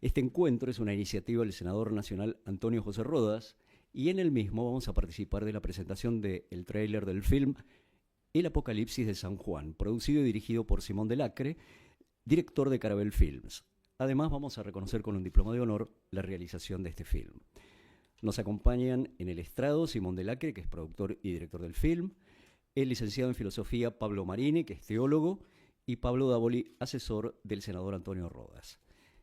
Este encuentro es una iniciativa del senador nacional Antonio José Rodas y en el mismo vamos a participar de la presentación del tráiler del film El Apocalipsis de San Juan, producido y dirigido por Simón del Acre, director de Carabel Films. Además vamos a reconocer con un diploma de honor la realización de este film. Nos acompañan en el estrado Simón del Acre, que es productor y director del film, el licenciado en filosofía Pablo Marini, que es teólogo, y Pablo Davoli, asesor del senador Antonio Rodas.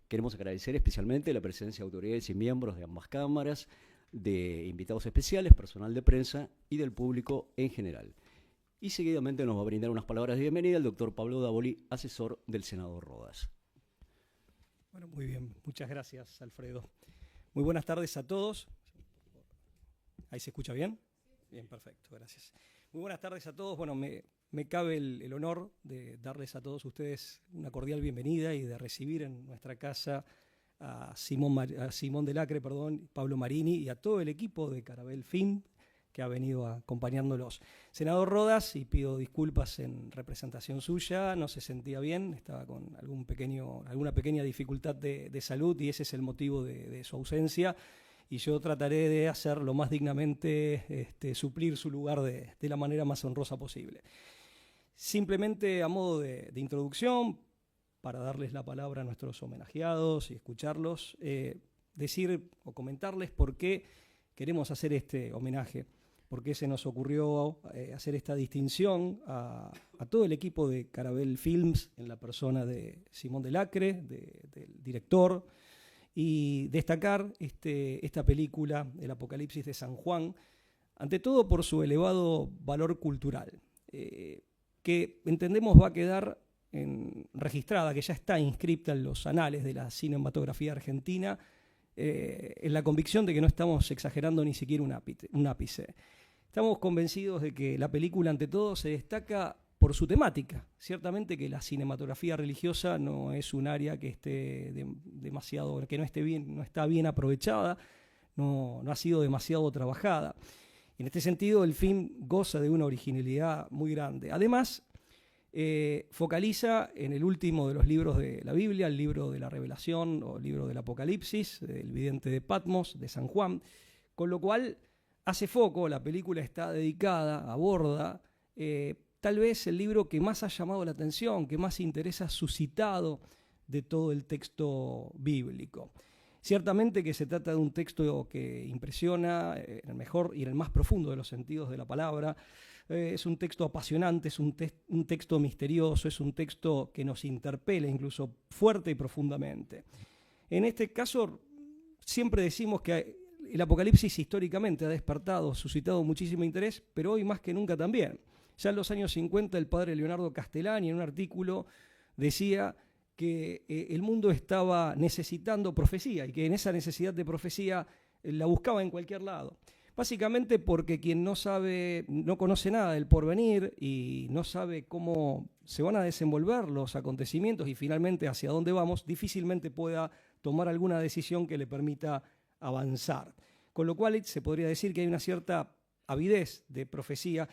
Queremos agradecer especialmente la presencia de autoridades y miembros de ambas cámaras, de invitados especiales, personal de prensa y del público en general. Y seguidamente nos va a brindar unas palabras de bienvenida el doctor Pablo Davoli, asesor del senador Rodas. Bueno, muy bien. Muchas gracias, Alfredo. Muy buenas tardes a todos. ¿Ahí se escucha bien? Bien, perfecto, gracias. Muy buenas tardes a todos. Bueno, me cabe el honor de darles a todos ustedes una cordial bienvenida y de recibir en nuestra casa a Simón del Acre, Pablo Marini y a todo el equipo de Carabel Film que ha venido acompañándolos. Senador Rodas, y pido disculpas en representación suya, no se sentía bien, estaba con alguna pequeña dificultad de salud y ese es el motivo de su ausencia. Y yo trataré de hacer lo más dignamente, suplir su lugar de la manera más honrosa posible. Simplemente a modo de introducción, para darles la palabra a nuestros homenajeados y escucharlos, decir o comentarles por qué queremos hacer este homenaje, por qué se nos ocurrió hacer esta distinción a todo el equipo de Carabel Films en la persona de Simón del Acre, del director, y destacar esta película, El Apocalipsis de San Juan, ante todo por su elevado valor cultural, que entendemos va a quedar registrada, que ya está inscripta en los anales de la cinematografía argentina, en la convicción de que no estamos exagerando ni siquiera un ápice. Estamos convencidos de que la película, ante todo, se destaca por su temática. Ciertamente que la cinematografía religiosa no es un área que que no está bien aprovechada, no ha sido demasiado trabajada. En este sentido, el film goza de una originalidad muy grande. Además, focaliza en el último de los libros de la Biblia, el libro de la Revelación o el libro del Apocalipsis, el vidente de Patmos, de San Juan, con lo cual hace foco, la película está dedicada, aborda tal vez el libro que más ha llamado la atención, que más interés ha suscitado de todo el texto bíblico. Ciertamente que se trata de un texto que impresiona en el mejor y en el más profundo de los sentidos de la palabra. Es un texto apasionante, es un texto misterioso, es un texto que nos interpela incluso fuerte y profundamente. En este caso, siempre decimos que el Apocalipsis históricamente ha despertado, suscitado muchísimo interés, pero hoy más que nunca también. Ya en los años 50 el padre Leonardo Castellani en un artículo decía que el mundo estaba necesitando profecía y que en esa necesidad de profecía la buscaba en cualquier lado. Básicamente porque quien no conoce nada del porvenir y no sabe cómo se van a desenvolver los acontecimientos y finalmente hacia dónde vamos, difícilmente pueda tomar alguna decisión que le permita avanzar. Con lo cual se podría decir que hay una cierta avidez de profecía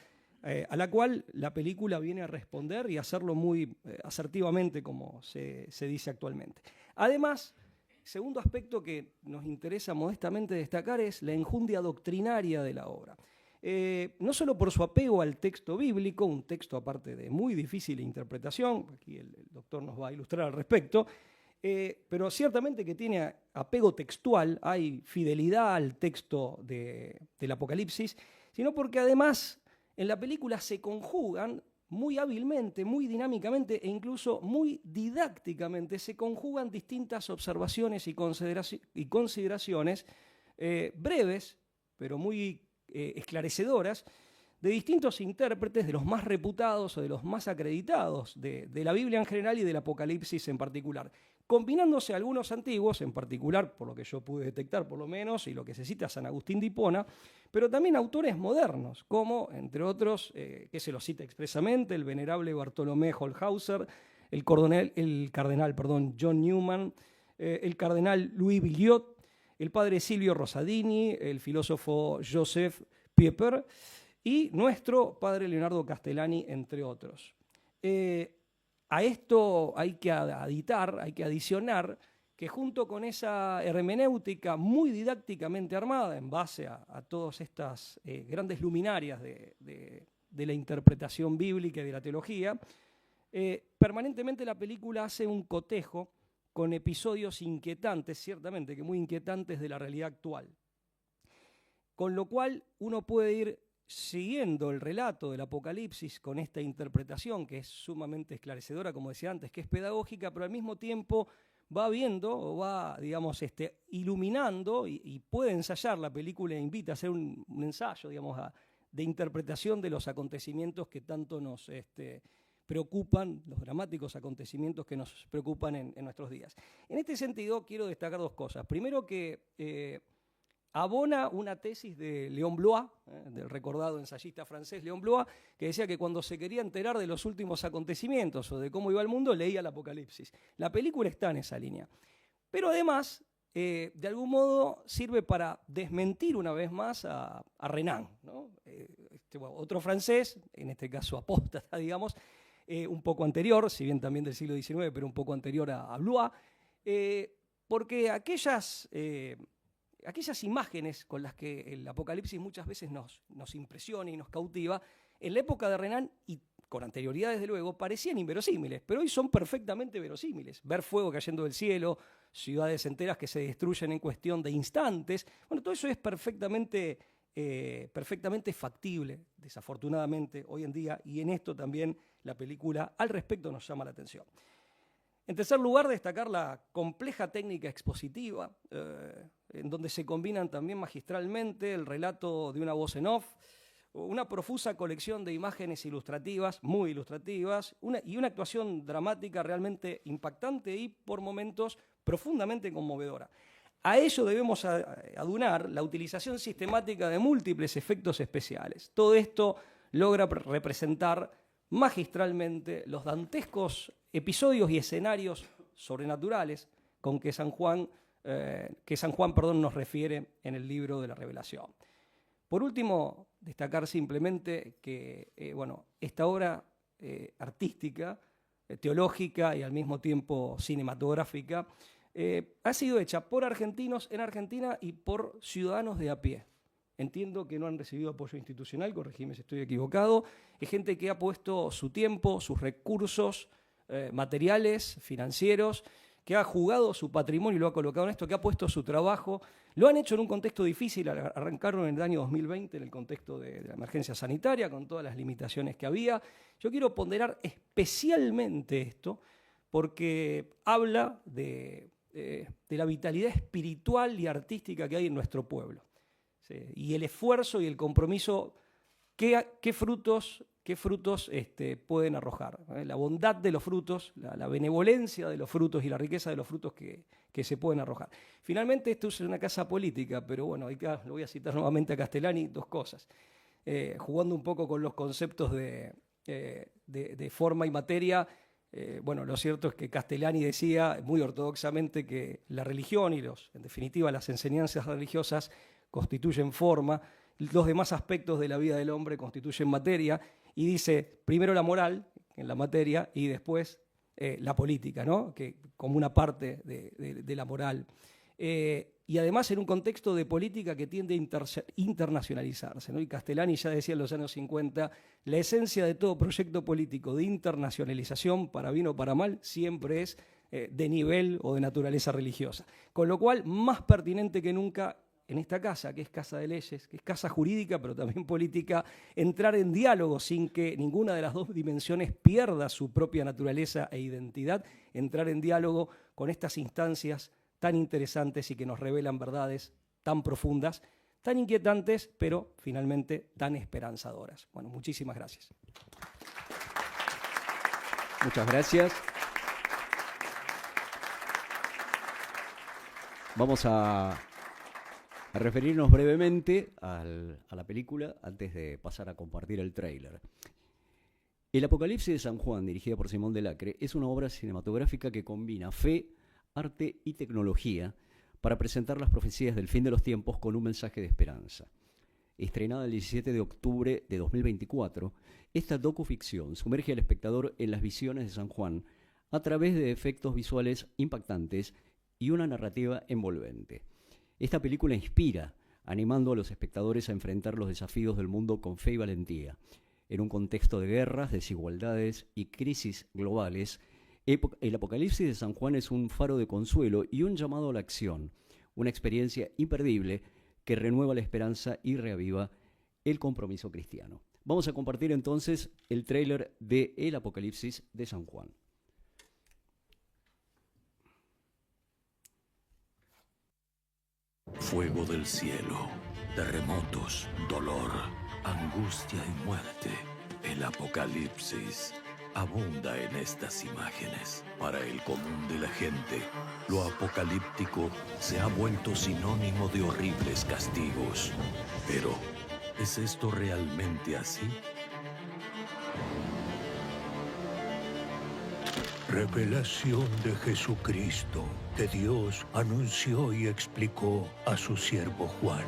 a la cual la película viene a responder y a hacerlo muy asertivamente, como se dice actualmente. Además, segundo aspecto que nos interesa modestamente destacar es la enjundia doctrinaria de la obra. No solo por su apego al texto bíblico, un texto aparte de muy difícil interpretación, aquí el doctor nos va a ilustrar al respecto, pero ciertamente que tiene apego textual, hay fidelidad al texto del Apocalipsis, sino porque además en la película se conjugan muy hábilmente, muy dinámicamente e incluso muy didácticamente, se conjugan distintas observaciones y consideraciones breves, pero muy esclarecedoras, de distintos intérpretes, de los más reputados o de los más acreditados de la Biblia en general y del Apocalipsis en particular, combinándose algunos antiguos, en particular, por lo que yo pude detectar por lo menos, y lo que se cita San Agustín de Hipona, pero también autores modernos, como, entre otros, que se los cita expresamente, el venerable Bartolomé Holshauser, el cardenal John Newman, el cardenal Louis Billiot, el padre Silvio Rosadini, el filósofo Joseph Pieper y nuestro padre Leonardo Castellani, entre otros. A esto hay que adicionar que junto con esa hermenéutica muy didácticamente armada en base a todas estas grandes luminarias de la interpretación bíblica y de la teología, permanentemente la película hace un cotejo con episodios inquietantes, ciertamente que muy inquietantes de la realidad actual. Con lo cual uno puede ir siguiendo el relato del Apocalipsis con esta interpretación que es sumamente esclarecedora, como decía antes, que es pedagógica, pero al mismo tiempo va viendo o va, digamos, iluminando y puede ensayar. La película invita a hacer un ensayo, digamos, de interpretación de los acontecimientos que tanto nos preocupan, los dramáticos acontecimientos que nos preocupan en nuestros días. En este sentido, quiero destacar dos cosas. Primero, que abona una tesis de Léon Bloy, del recordado ensayista francés Léon Bloy, que decía que cuando se quería enterar de los últimos acontecimientos o de cómo iba el mundo, leía el Apocalipsis. La película está en esa línea. Pero además, de algún modo, sirve para desmentir una vez más a Renan, ¿no? Otro francés, en este caso apóstata, digamos, un poco anterior, si bien también del siglo XIX, pero un poco anterior a Blois, porque aquellas imágenes con las que el Apocalipsis muchas veces nos impresiona y nos cautiva, en la época de Renan, y con anterioridad desde luego, parecían inverosímiles, pero hoy son perfectamente verosímiles. Ver fuego cayendo del cielo, ciudades enteras que se destruyen en cuestión de instantes, bueno, todo eso es perfectamente factible, desafortunadamente, hoy en día, y en esto también la película al respecto nos llama la atención. En tercer lugar, destacar la compleja técnica expositiva, en donde se combinan también magistralmente el relato de una voz en off, una profusa colección de imágenes ilustrativas, muy ilustrativas, y una actuación dramática realmente impactante y, por momentos, profundamente conmovedora. A ello debemos adunar la utilización sistemática de múltiples efectos especiales. Todo esto logra representar magistralmente los dantescos episodios y escenarios sobrenaturales con que San Juan nos refiere en el libro de la Revelación. Por último, destacar simplemente que esta obra artística, teológica y al mismo tiempo cinematográfica ha sido hecha por argentinos en Argentina y por ciudadanos de a pie. Entiendo que no han recibido apoyo institucional, corregime si estoy equivocado. Es gente que ha puesto su tiempo, sus recursos materiales, financieros, que ha jugado su patrimonio y lo ha colocado en esto, que ha puesto su trabajo. Lo han hecho en un contexto difícil, arrancaron en el año 2020 en el contexto de la emergencia sanitaria, con todas las limitaciones que había. Yo quiero ponderar especialmente esto, porque habla de la vitalidad espiritual y artística que hay en nuestro pueblo. ¿Sí? Y el esfuerzo y el compromiso, qué frutos pueden arrojar. La bondad de los frutos, la benevolencia de los frutos y la riqueza de los frutos que se pueden arrojar. Finalmente, esto es una casa política, pero bueno, acá lo voy a citar nuevamente a Castellani, dos cosas. Jugando un poco con los conceptos de forma y materia, lo cierto es que Castellani decía muy ortodoxamente que la religión y en definitiva las enseñanzas religiosas constituyen forma, los demás aspectos de la vida del hombre constituyen materia, y dice primero la moral en la materia y después la política, ¿no? Que como una parte de la moral. Y además en un contexto de política que tiende a internacionalizarse, ¿no? Y Castellani ya decía en los años 50, la esencia de todo proyecto político de internacionalización, para bien o para mal, siempre es de nivel o de naturaleza religiosa. Con lo cual, más pertinente que nunca en esta casa, que es casa de leyes, que es casa jurídica, pero también política, entrar en diálogo sin que ninguna de las dos dimensiones pierda su propia naturaleza e identidad, entrar en diálogo con estas instancias tan interesantes y que nos revelan verdades tan profundas, tan inquietantes, pero finalmente tan esperanzadoras. Bueno, muchísimas gracias. Muchas gracias. Vamos a referirnos brevemente a la película antes de pasar a compartir el tráiler. El Apocalipsis de San Juan, dirigida por Simón de Lacre, es una obra cinematográfica que combina fe, arte y tecnología para presentar las profecías del fin de los tiempos con un mensaje de esperanza. Estrenada el 17 de octubre de 2024, esta docuficción sumerge al espectador en las visiones de San Juan a través de efectos visuales impactantes y una narrativa envolvente. Esta película inspira, animando a los espectadores a enfrentar los desafíos del mundo con fe y valentía. En un contexto de guerras, desigualdades y crisis globales, el Apocalipsis de San Juan es un faro de consuelo y un llamado a la acción, una experiencia imperdible que renueva la esperanza y reaviva el compromiso cristiano. Vamos a compartir entonces el tráiler de El Apocalipsis de San Juan. Fuego del cielo, terremotos, dolor, angustia y muerte. El Apocalipsis abunda en estas imágenes. Para el común de la gente, lo apocalíptico se ha vuelto sinónimo de horribles castigos. Pero, ¿es esto realmente así? Revelación de Jesucristo, que Dios anunció y explicó a su siervo Juan.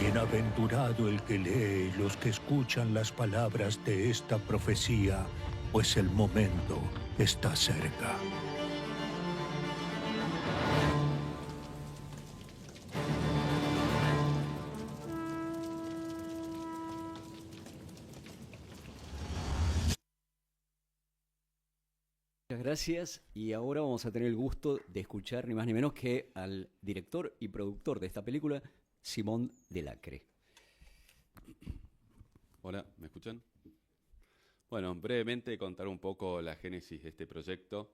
Bienaventurado el que lee y los que escuchan las palabras de esta profecía, pues el momento está cerca. Muchas gracias, y ahora vamos a tener el gusto de escuchar ni más ni menos que al director y productor de esta película, Simón Delacre. Hola, ¿me escuchan? Bueno, brevemente contar un poco la génesis de este proyecto.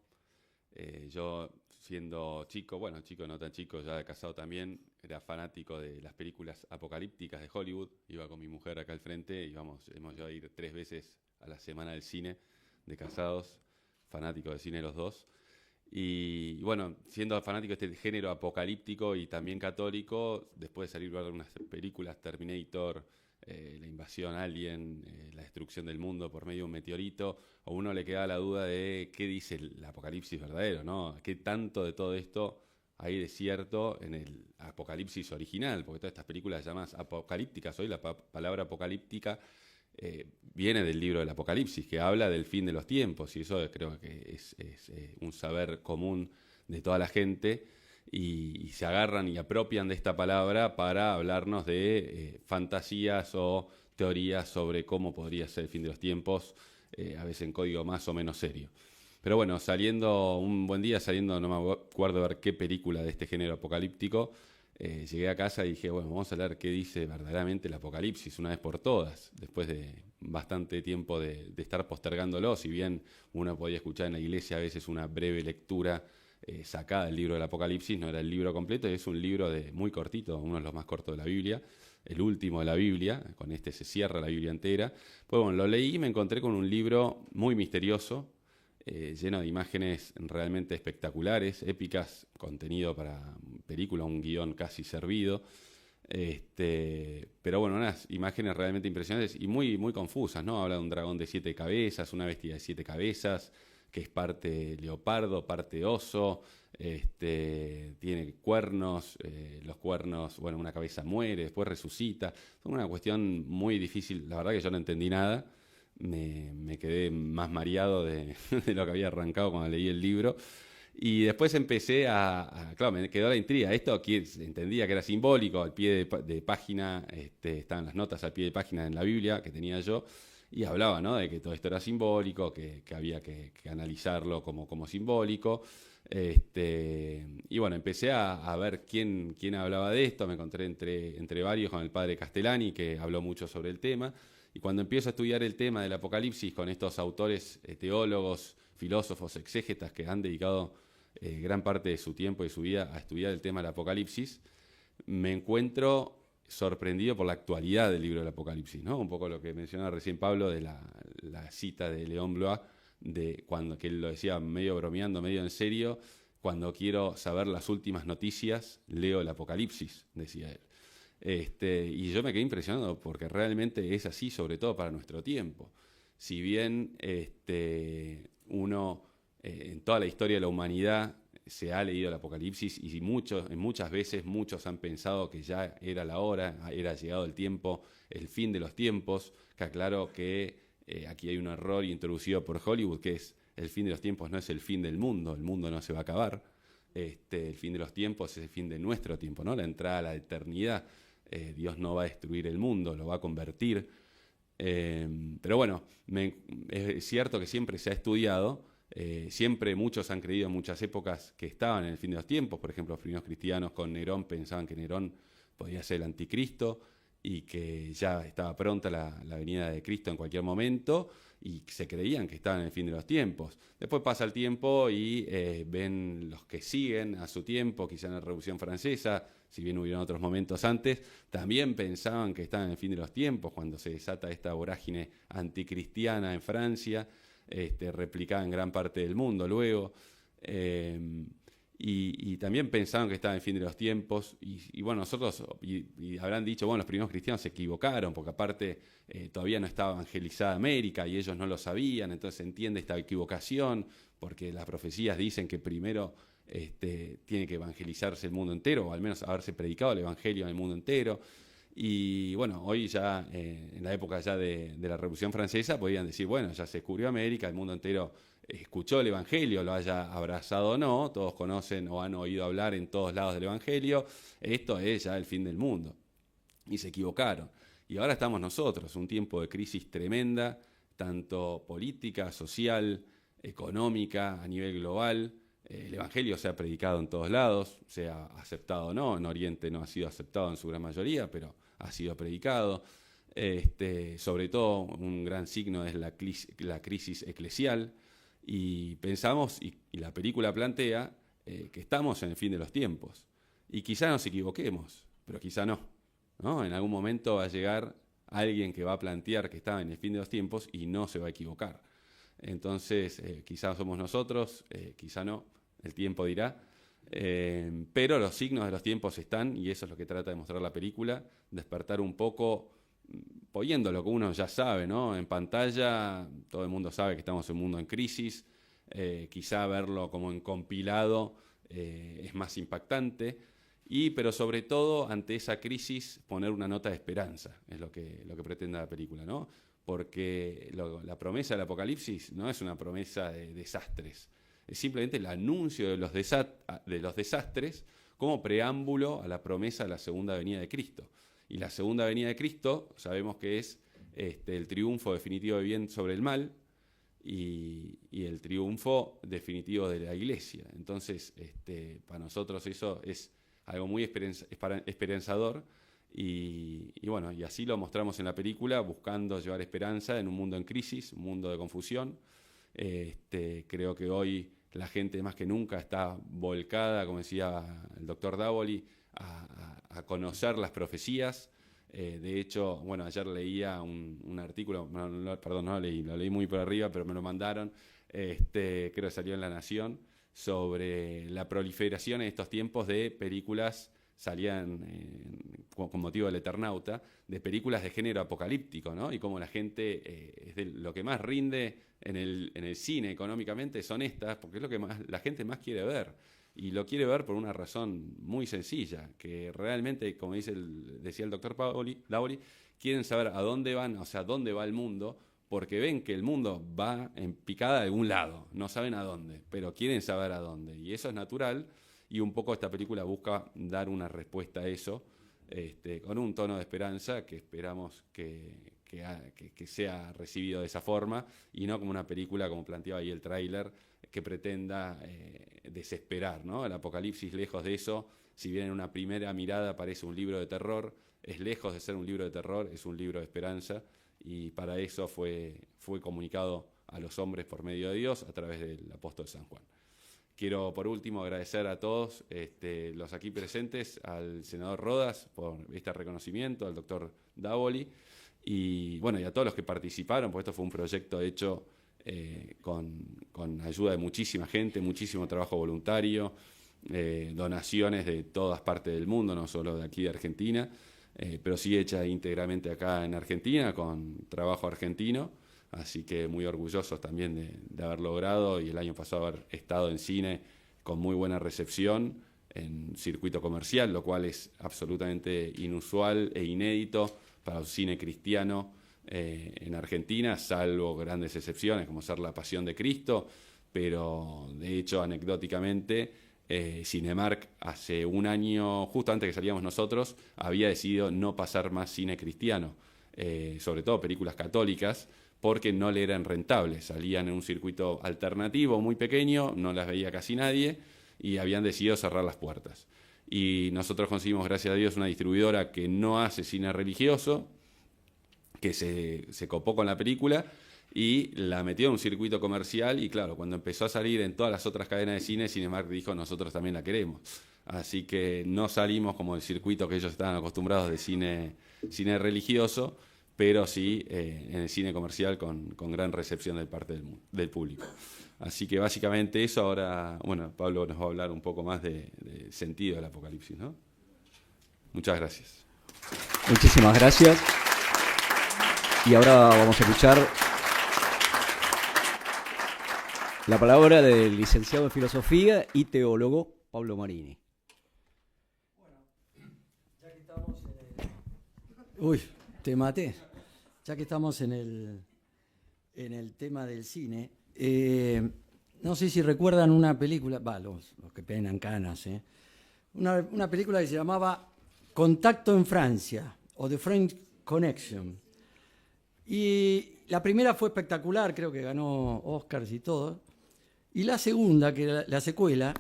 Yo, siendo chico, bueno, chico no tan chico, ya casado también, era fanático de las películas apocalípticas de Hollywood. Iba con mi mujer acá al frente y hemos ido a ir 3 veces a la semana del cine de casados, fanáticos de cine los dos. Y bueno, siendo fanático de este género apocalíptico y también católico, después de salir a ver unas películas, Terminator, la invasión alien, la destrucción del mundo por medio de un meteorito, a uno le queda la duda de qué dice el apocalipsis verdadero, ¿no? ¿Qué tanto de todo esto hay de cierto en el apocalipsis original? Porque todas estas películas llamadas apocalípticas, hoy la palabra apocalíptica viene del libro del Apocalipsis, que habla del fin de los tiempos, y eso creo que es un saber común de toda la gente, y se agarran y apropian de esta palabra para hablarnos de fantasías o teorías sobre cómo podría ser el fin de los tiempos, a veces en código más o menos serio. Pero bueno, un buen día, no me acuerdo de ver qué película de este género apocalíptico, llegué a casa y dije, bueno, vamos a leer qué dice verdaderamente el Apocalipsis una vez por todas, después de bastante tiempo de estar postergándolo. Si bien uno podía escuchar en la iglesia a veces una breve lectura sacada del libro del Apocalipsis, no era el libro completo, es un libro muy cortito, uno de los más cortos de la Biblia, el último de la Biblia, con este se cierra la Biblia entera. Pues bueno, lo leí y me encontré con un libro muy misterioso, lleno de imágenes realmente espectaculares, épicas, contenido para película, un guión casi servido. Pero bueno, unas imágenes realmente impresionantes y muy, muy confusas, ¿no? Habla de un dragón de 7 cabezas, una bestia de 7 cabezas, que es parte leopardo, parte oso, tiene cuernos, los cuernos, bueno, una cabeza muere, después resucita. Es una cuestión muy difícil, la verdad que yo no entendí nada. Me quedé más mareado de lo que había arrancado cuando leí el libro. Y después empecé claro, me quedó la intriga. Esto aquí entendía que era simbólico, al pie de página, estaban las notas al pie de página en la Biblia que tenía yo, y hablaba, ¿no?, de que todo esto era simbólico, que había que analizarlo como simbólico. Y bueno, empecé a ver quién hablaba de esto. Me encontré entre varios con el padre Castellani, que habló mucho sobre el tema. Y cuando empiezo a estudiar el tema del Apocalipsis con estos autores, teólogos, filósofos, exégetas que han dedicado gran parte de su tiempo y su vida a estudiar el tema del Apocalipsis, me encuentro sorprendido por la actualidad del libro del Apocalipsis, ¿no? Un poco lo que mencionaba recién Pablo de la cita de León Blois, que él lo decía medio bromeando, medio en serio: cuando quiero saber las últimas noticias, leo el Apocalipsis, decía él. Y yo me quedé impresionado porque realmente es así, sobre todo para nuestro tiempo. Si bien uno en toda la historia de la humanidad se ha leído el Apocalipsis, y muchas veces muchos han pensado que ya era la hora, era llegado el tiempo, el fin de los tiempos, que aclaro que aquí hay un error introducido por Hollywood, que es el fin de los tiempos no es el fin del mundo, el mundo no se va a acabar. El fin de los tiempos es el fin de nuestro tiempo, ¿no? La entrada a la eternidad. Dios no va a destruir el mundo, lo va a convertir. Pero bueno, es cierto que siempre se ha estudiado, siempre muchos han creído en muchas épocas que estaban en el fin de los tiempos. Por ejemplo, los primeros cristianos con Nerón pensaban que Nerón podía ser el anticristo y que ya estaba pronta la venida de Cristo en cualquier momento, y se creían que estaban en el fin de los tiempos. Después pasa el tiempo y ven los que siguen a su tiempo, quizá en la Revolución Francesa, si bien hubieron otros momentos antes, también pensaban que estaban en el fin de los tiempos, cuando se desata esta vorágine anticristiana en Francia, replicada en gran parte del mundo luego. Y también pensaban que estaba en el fin de los tiempos, y bueno, nosotros, y habrán dicho, bueno, los primeros cristianos se equivocaron, porque aparte todavía no estaba evangelizada América y ellos no lo sabían, entonces se entiende esta equivocación, porque las profecías dicen que primero tiene que evangelizarse el mundo entero, o al menos haberse predicado el evangelio en el mundo entero. Y bueno, hoy ya, en la época ya de la Revolución Francesa, podían decir, bueno, ya se descubrió América, el mundo entero escuchó el Evangelio, lo haya abrazado o no, todos conocen o han oído hablar en todos lados del Evangelio, esto es ya el fin del mundo. Y se equivocaron. Y ahora estamos nosotros, un tiempo de crisis tremenda, tanto política, social, económica, a nivel global. El Evangelio se ha predicado en todos lados, sea aceptado o no, en Oriente no ha sido aceptado en su gran mayoría, pero ha sido predicado. Sobre todo un gran signo es la crisis eclesial, y pensamos, y la película plantea, que estamos en el fin de los tiempos. Y quizá nos equivoquemos, pero quizá no, ¿no? En algún momento va a llegar alguien que va a plantear que está en el fin de los tiempos y no se va a equivocar. Entonces, quizá somos nosotros, quizá no, el tiempo dirá. Pero los signos de los tiempos están, y eso es lo que trata de mostrar la película, despertar un poco, poniendo lo que uno ya sabe, ¿no? En pantalla, todo el mundo sabe que estamos en un mundo en crisis, quizá verlo como en compilado es más impactante, pero sobre todo ante esa crisis poner una nota de esperanza, es lo que pretende la película, ¿no? Porque la promesa del Apocalipsis no es una promesa de desastres, es simplemente el anuncio de los desastres como preámbulo a la promesa de la segunda venida de Cristo. Y la segunda venida de Cristo sabemos que es el triunfo definitivo del bien sobre el mal y el triunfo definitivo de la Iglesia. Entonces, para nosotros eso es algo muy esperanzador, y bueno, y así lo mostramos en la película, buscando llevar esperanza en un mundo en crisis, un mundo de confusión. Creo que hoy la gente más que nunca está volcada, como decía el doctor Davoli, a conocer las profecías. De hecho, bueno, ayer leía un artículo, perdón, no lo leí muy por arriba, pero me lo mandaron, creo que salió en La Nación, sobre la proliferación en estos tiempos de películas, salían con motivo del Eternauta, de películas de género apocalíptico, ¿no? Y como la gente, lo que más rinde en el cine económicamente son estas, porque es lo que la gente más quiere ver. Y lo quiere ver por una razón muy sencilla, que realmente, como decía el doctor Davoli, quieren saber a dónde van, o sea, dónde va el mundo, porque ven que el mundo va en picada de algún lado, no saben a dónde, pero quieren saber a dónde. Y eso es natural, y un poco esta película busca dar una respuesta a eso, con un tono de esperanza que esperamos que sea recibido de esa forma, y no como una película, como planteaba ahí el tráiler, que pretenda desesperar, ¿no? El Apocalipsis, lejos de eso, si bien en una primera mirada parece un libro de terror, es lejos de ser un libro de terror, es un libro de esperanza, y para eso fue comunicado a los hombres por medio de Dios a través del apóstol San Juan. Quiero, por último, agradecer a todos los aquí presentes, al senador Rodas por este reconocimiento, al doctor Davoli, y bueno, y a todos los que participaron, porque esto fue un proyecto hecho con ayuda de muchísima gente, muchísimo trabajo voluntario, donaciones de todas partes del mundo, no solo de aquí de Argentina, pero sí hecha íntegramente acá en Argentina, con trabajo argentino. Así que muy orgullosos también de haber logrado, y el año pasado haber estado en cine con muy buena recepción en circuito comercial, lo cual es absolutamente inusual e inédito para un cine cristiano en Argentina, salvo grandes excepciones como ser La Pasión de Cristo, pero de hecho, anecdóticamente, Cinemark hace un año, justo antes que salíamos nosotros, había decidido no pasar más cine cristiano, sobre todo películas católicas, porque no le eran rentables, salían en un circuito alternativo muy pequeño, no las veía casi nadie y habían decidido cerrar las puertas. Y nosotros conseguimos, gracias a Dios, una distribuidora que no hace cine religioso, que se copó con la película y la metió en un circuito comercial, y claro, cuando empezó a salir en todas las otras cadenas de cine, Cinemark dijo, nosotros también la queremos. Así que no salimos como el circuito que ellos estaban acostumbrados de cine religioso, pero sí en el cine comercial con gran recepción de parte del público. Así que básicamente eso. Ahora, bueno, Pablo nos va a hablar un poco más del sentido del Apocalipsis, ¿no? Muchas gracias. Muchísimas gracias. Y ahora vamos a escuchar la palabra del licenciado en Filosofía y teólogo Pablo Marini. Ya que estamos Uy, te maté. Ya que estamos en el tema del cine, no sé si recuerdan una película, los que penan canas, una película que se llamaba Contacto en Francia, o The French Connection. Y la primera fue espectacular, creo que ganó Oscars y todo. Y la segunda, que era la secuela,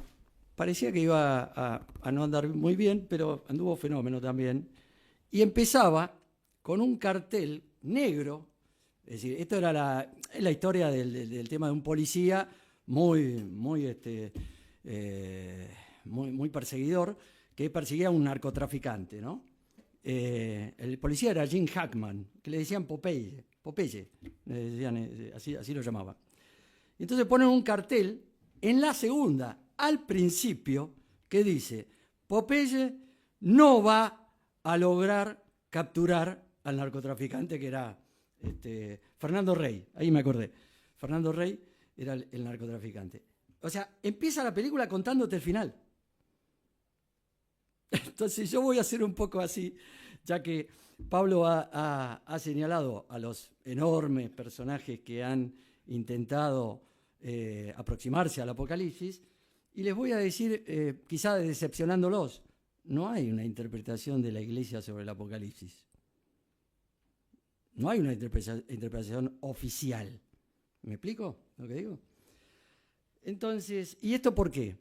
parecía que iba a no andar muy bien, pero anduvo fenómeno también. Y empezaba con un cartel negro, es decir, esto era la historia del tema de un policía muy perseguidor, que perseguía a un narcotraficante, ¿no? El policía era Jim Hackman, que le decían Popeye, le decían, así lo llamaban. Y entonces ponen un cartel en la segunda, al principio, que dice, Popeye no va a lograr capturar al narcotraficante, que era Fernando Rey, ahí me acordé. Fernando Rey era el narcotraficante. O sea, empieza la película contándote el final. Entonces yo voy a hacer un poco así, ya que Pablo ha señalado a los enormes personajes que han intentado aproximarse al Apocalipsis, y les voy a decir, quizá decepcionándolos, no hay una interpretación de la Iglesia sobre el Apocalipsis. No hay una interpretación oficial. ¿Me explico lo que digo? Entonces, ¿y esto por qué?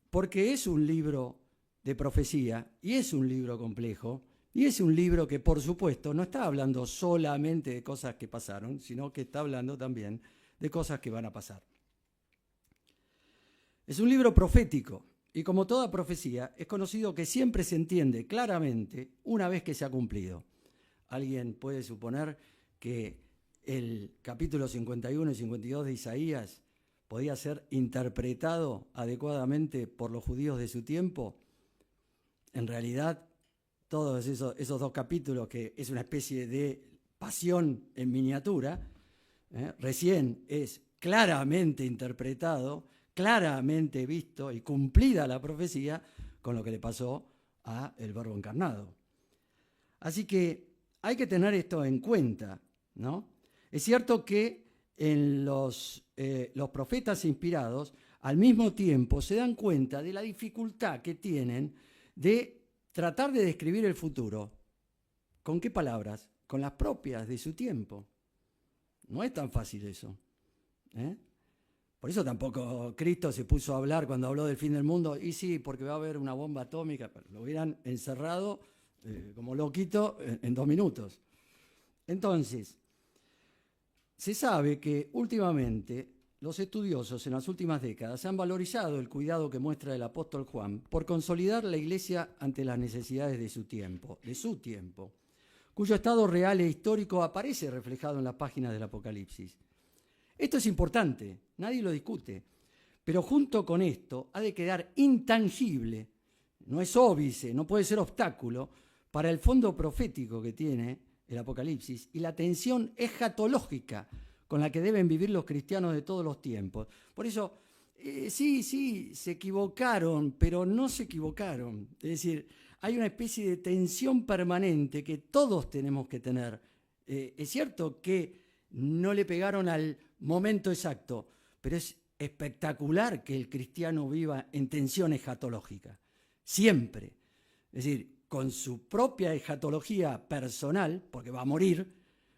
Porque es un libro de profecía, y es un libro complejo, y es un libro que, por supuesto, no está hablando solamente de cosas que pasaron, sino que está hablando también de cosas que van a pasar. Es un libro profético, y como toda profecía, es conocido que siempre se entiende claramente una vez que se ha cumplido. Alguien puede suponer que el capítulo 51 y 52 de Isaías podía ser interpretado adecuadamente por los judíos de su tiempo. En realidad, todos esos dos capítulos, que es una especie de pasión en miniatura, recién es claramente interpretado, claramente visto y cumplida la profecía con lo que le pasó a el Verbo encarnado. Así que hay que tener esto en cuenta, ¿no? Es cierto que en los profetas inspirados, al mismo tiempo se dan cuenta de la dificultad que tienen de tratar de describir el futuro. ¿Con qué palabras? Con las propias de su tiempo. No es tan fácil eso. Por eso tampoco Cristo se puso a hablar cuando habló del fin del mundo, y sí, porque va a haber una bomba atómica, pero lo hubieran encerrado como loquito en 2 minutos. Entonces, se sabe que últimamente los estudiosos en las últimas décadas han valorizado el cuidado que muestra el apóstol Juan por consolidar la Iglesia ante las necesidades de su tiempo, cuyo estado real e histórico aparece reflejado en las páginas del Apocalipsis. Esto es importante, nadie lo discute, pero junto con esto ha de quedar intangible, no es óbice, no puede ser obstáculo para el fondo profético que tiene el Apocalipsis y la tensión escatológica con la que deben vivir los cristianos de todos los tiempos. Por eso, sí, se equivocaron, pero no se equivocaron. Es decir, hay una especie de tensión permanente que todos tenemos que tener Es cierto que no le pegaron al momento exacto, pero es espectacular que el cristiano viva en tensión escatológica, siempre. Es decir, con su propia escatología personal, porque va a morir,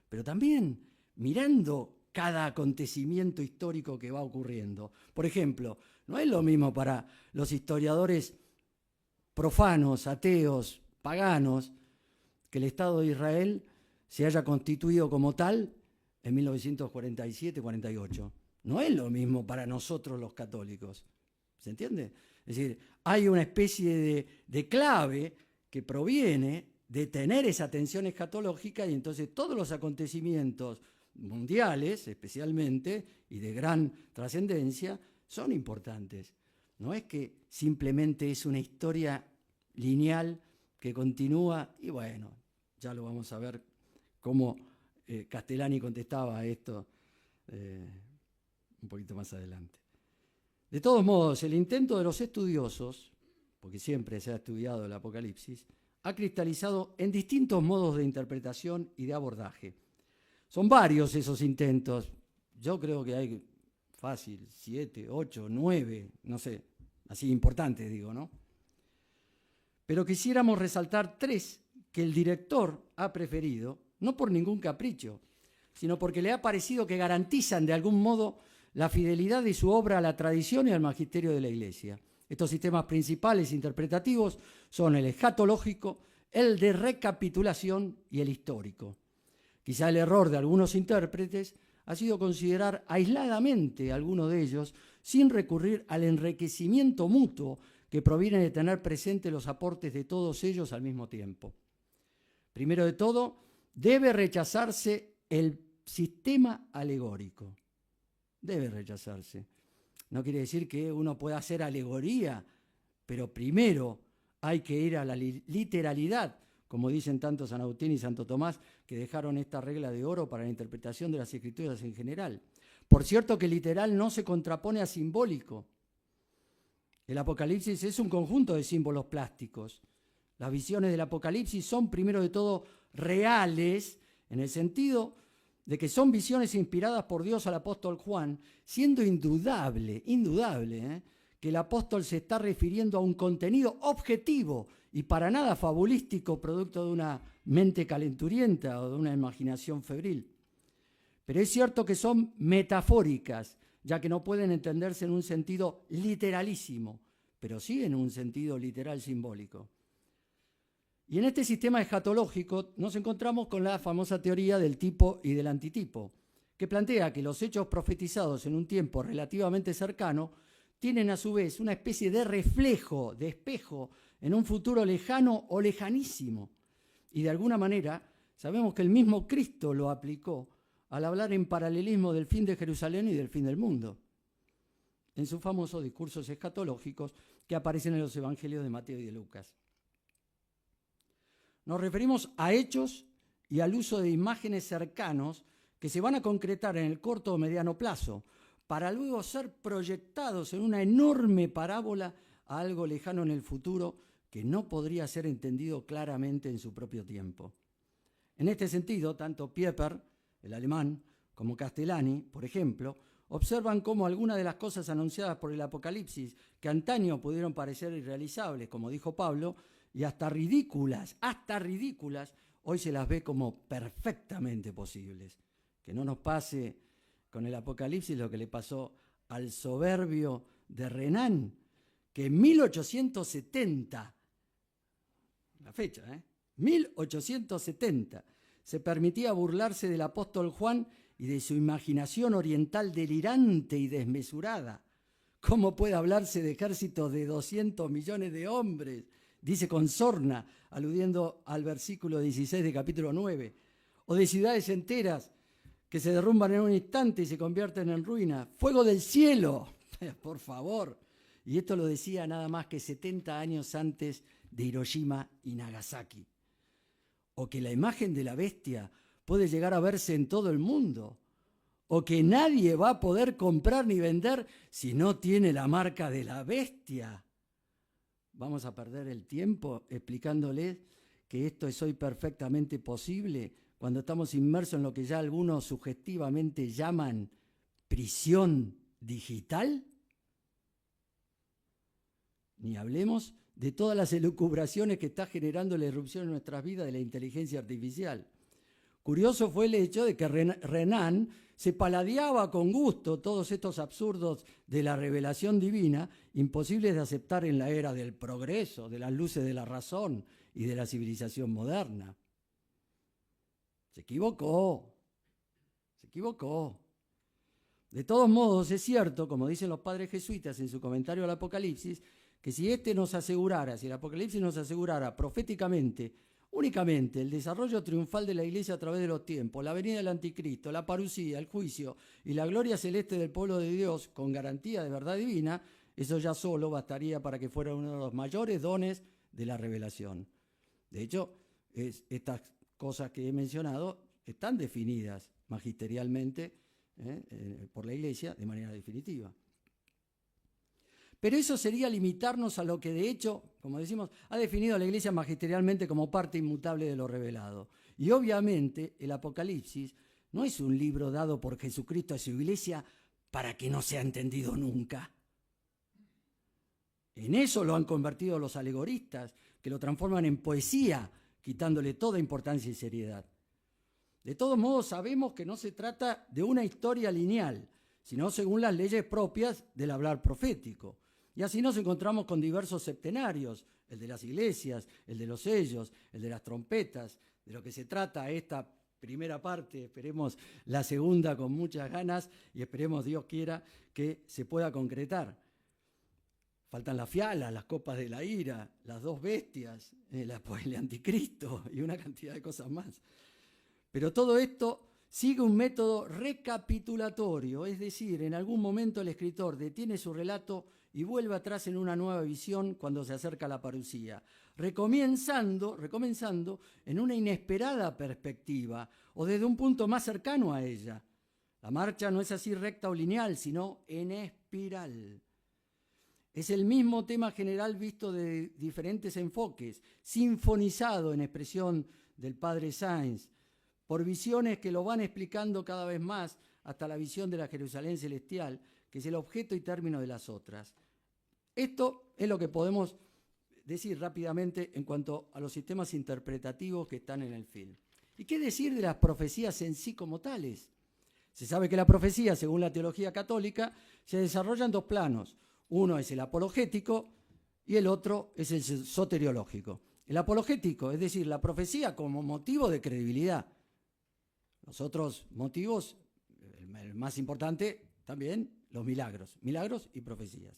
pero también mirando cada acontecimiento histórico que va ocurriendo. Por ejemplo, no es lo mismo para los historiadores profanos, ateos, paganos, que el Estado de Israel se haya constituido como tal en 1947-48. No es lo mismo para nosotros los católicos. ¿Se entiende? Es decir, hay una especie de clave que proviene de tener esa tensión escatológica, y entonces todos los acontecimientos mundiales, especialmente, y de gran trascendencia, son importantes. No es que simplemente es una historia lineal que continúa, y bueno, ya lo vamos a ver cómo Castellani contestaba a esto un poquito más adelante. De todos modos, el intento de los estudiosos, porque siempre se ha estudiado el Apocalipsis, ha cristalizado en distintos modos de interpretación y de abordaje. Son varios esos intentos. Yo creo que hay fácil 7, 8, 9, no sé, así importantes digo, ¿no? Pero quisiéramos resaltar 3 que el director ha preferido, no por ningún capricho, sino porque le ha parecido que garantizan de algún modo la fidelidad de su obra a la tradición y al magisterio de la Iglesia. Estos sistemas principales interpretativos son el escatológico, el de recapitulación y el histórico. Quizá el error de algunos intérpretes ha sido considerar aisladamente alguno de ellos sin recurrir al enriquecimiento mutuo que proviene de tener presente los aportes de todos ellos al mismo tiempo. Primero de todo, debe rechazarse el sistema alegórico. Debe rechazarse. No quiere decir que uno pueda hacer alegoría, pero primero hay que ir a la literalidad, como dicen tanto San Agustín y Santo Tomás, que dejaron esta regla de oro para la interpretación de las Escrituras en general. Por cierto que literal no se contrapone a simbólico. El Apocalipsis es un conjunto de símbolos plásticos. Las visiones del Apocalipsis son, primero de todo, reales, en el sentido de que son visiones inspiradas por Dios al apóstol Juan, siendo indudable, que el apóstol se está refiriendo a un contenido objetivo y para nada fabulístico, producto de una mente calenturienta o de una imaginación febril. Pero es cierto que son metafóricas, ya que no pueden entenderse en un sentido literalísimo, pero sí en un sentido literal simbólico. Y en este sistema escatológico nos encontramos con la famosa teoría del tipo y del antitipo, que plantea que los hechos profetizados en un tiempo relativamente cercano tienen a su vez una especie de reflejo, de espejo, en un futuro lejano o lejanísimo. Y de alguna manera sabemos que el mismo Cristo lo aplicó al hablar en paralelismo del fin de Jerusalén y del fin del mundo, en sus famosos discursos escatológicos que aparecen en los evangelios de Mateo y de Lucas. Nos referimos a hechos y al uso de imágenes cercanos que se van a concretar en el corto o mediano plazo, para luego ser proyectados en una enorme parábola a algo lejano en el futuro que no podría ser entendido claramente en su propio tiempo. En este sentido, tanto Pieper, el alemán, como Castellani, por ejemplo, observan cómo algunas de las cosas anunciadas por el Apocalipsis, que antaño pudieron parecer irrealizables, como dijo Pablo, y hasta ridículas, hoy se las ve como perfectamente posibles. Que no nos pase con el Apocalipsis lo que le pasó al soberbio de Renan, que en 1870, la fecha, 1870, se permitía burlarse del apóstol Juan y de su imaginación oriental delirante y desmesurada. ¿Cómo puede hablarse de ejércitos de 200 millones de hombres? Dice con sorna, aludiendo al versículo 16 de capítulo 9, o de ciudades enteras que se derrumban en un instante y se convierten en ruina. ¡Fuego del cielo! Por favor. Y esto lo decía nada más que 70 años antes de Hiroshima y Nagasaki. O que la imagen de la bestia puede llegar a verse en todo el mundo. O que nadie va a poder comprar ni vender si no tiene la marca de la bestia. Vamos a perder el tiempo explicándoles que esto es hoy perfectamente posible cuando estamos inmersos en lo que ya algunos sugestivamente llaman prisión digital? Ni hablemos de todas las elucubraciones que está generando la irrupción en nuestras vidas de la inteligencia artificial. Curioso fue el hecho de que Renan se paladeaba con gusto todos estos absurdos de la revelación divina, imposibles de aceptar en la era del progreso, de las luces de la razón y de la civilización moderna. Se equivocó. De todos modos, es cierto, como dicen los padres jesuitas en su comentario al Apocalipsis, que si el Apocalipsis nos asegurara proféticamente únicamente el desarrollo triunfal de la Iglesia a través de los tiempos, la venida del Anticristo, la parusía, el juicio y la gloria celeste del pueblo de Dios con garantía de verdad divina, eso ya solo bastaría para que fuera uno de los mayores dones de la revelación. De hecho, estas cosas que he mencionado están definidas magisterialmente por la Iglesia de manera definitiva. Pero eso sería limitarnos a lo que de hecho, como decimos, ha definido la Iglesia magisterialmente como parte inmutable de lo revelado. Y obviamente el Apocalipsis no es un libro dado por Jesucristo a su Iglesia para que no sea entendido nunca. En eso lo han convertido los alegoristas, que lo transforman en poesía, quitándole toda importancia y seriedad. De todos modos, sabemos que no se trata de una historia lineal, sino según las leyes propias del hablar profético. Y así nos encontramos con diversos septenarios, el de las iglesias, el de los sellos, el de las trompetas. De lo que se trata esta primera parte, esperemos la segunda con muchas ganas y esperemos, Dios quiera, que se pueda concretar. Faltan las fialas, las copas de la ira, las dos bestias, el anticristo y una cantidad de cosas más. Pero todo esto sigue un método recapitulatorio, es decir, en algún momento el escritor detiene su relato y vuelve atrás en una nueva visión cuando se acerca a la parusía, recomenzando en una inesperada perspectiva o desde un punto más cercano a ella. La marcha no es así recta o lineal, sino en espiral. Es el mismo tema general visto de diferentes enfoques, sinfonizado en expresión del padre Sáenz, por visiones que lo van explicando cada vez más hasta la visión de la Jerusalén celestial, que es el objeto y término de las otras. Esto es lo que podemos decir rápidamente en cuanto a los sistemas interpretativos que están en el film. ¿Y qué decir de las profecías en sí como tales? Se sabe que la profecía, según la teología católica, se desarrolla en dos planos. Uno es el apologético y el otro es el soteriológico. El apologético, es decir, la profecía como motivo de credibilidad. Los otros motivos, el más importante también, los milagros y profecías.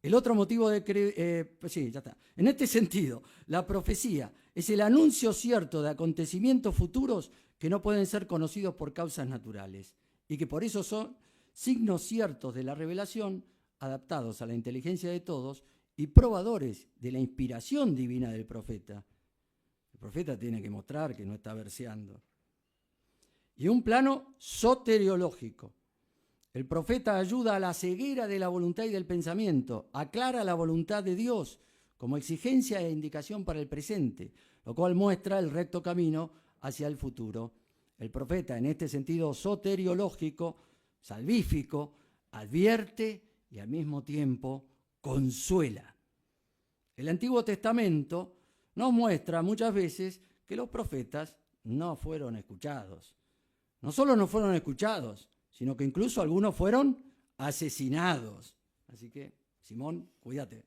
El otro motivo de sí, ya está. En este sentido, la profecía es el anuncio cierto de acontecimientos futuros que no pueden ser conocidos por causas naturales y que por eso son signos ciertos de la revelación, adaptados a la inteligencia de todos y probadores de la inspiración divina del profeta. El profeta tiene que mostrar que no está verseando. Y un plano soteriológico. El profeta ayuda a la ceguera de la voluntad y del pensamiento, aclara la voluntad de Dios como exigencia e indicación para el presente, lo cual muestra el recto camino hacia el futuro. El profeta, en este sentido soteriológico, salvífico, advierte y al mismo tiempo consuela. El Antiguo Testamento nos muestra muchas veces que los profetas no fueron escuchados. No solo no fueron escuchados, sino que incluso algunos fueron asesinados. Así que, Simón, cuídate.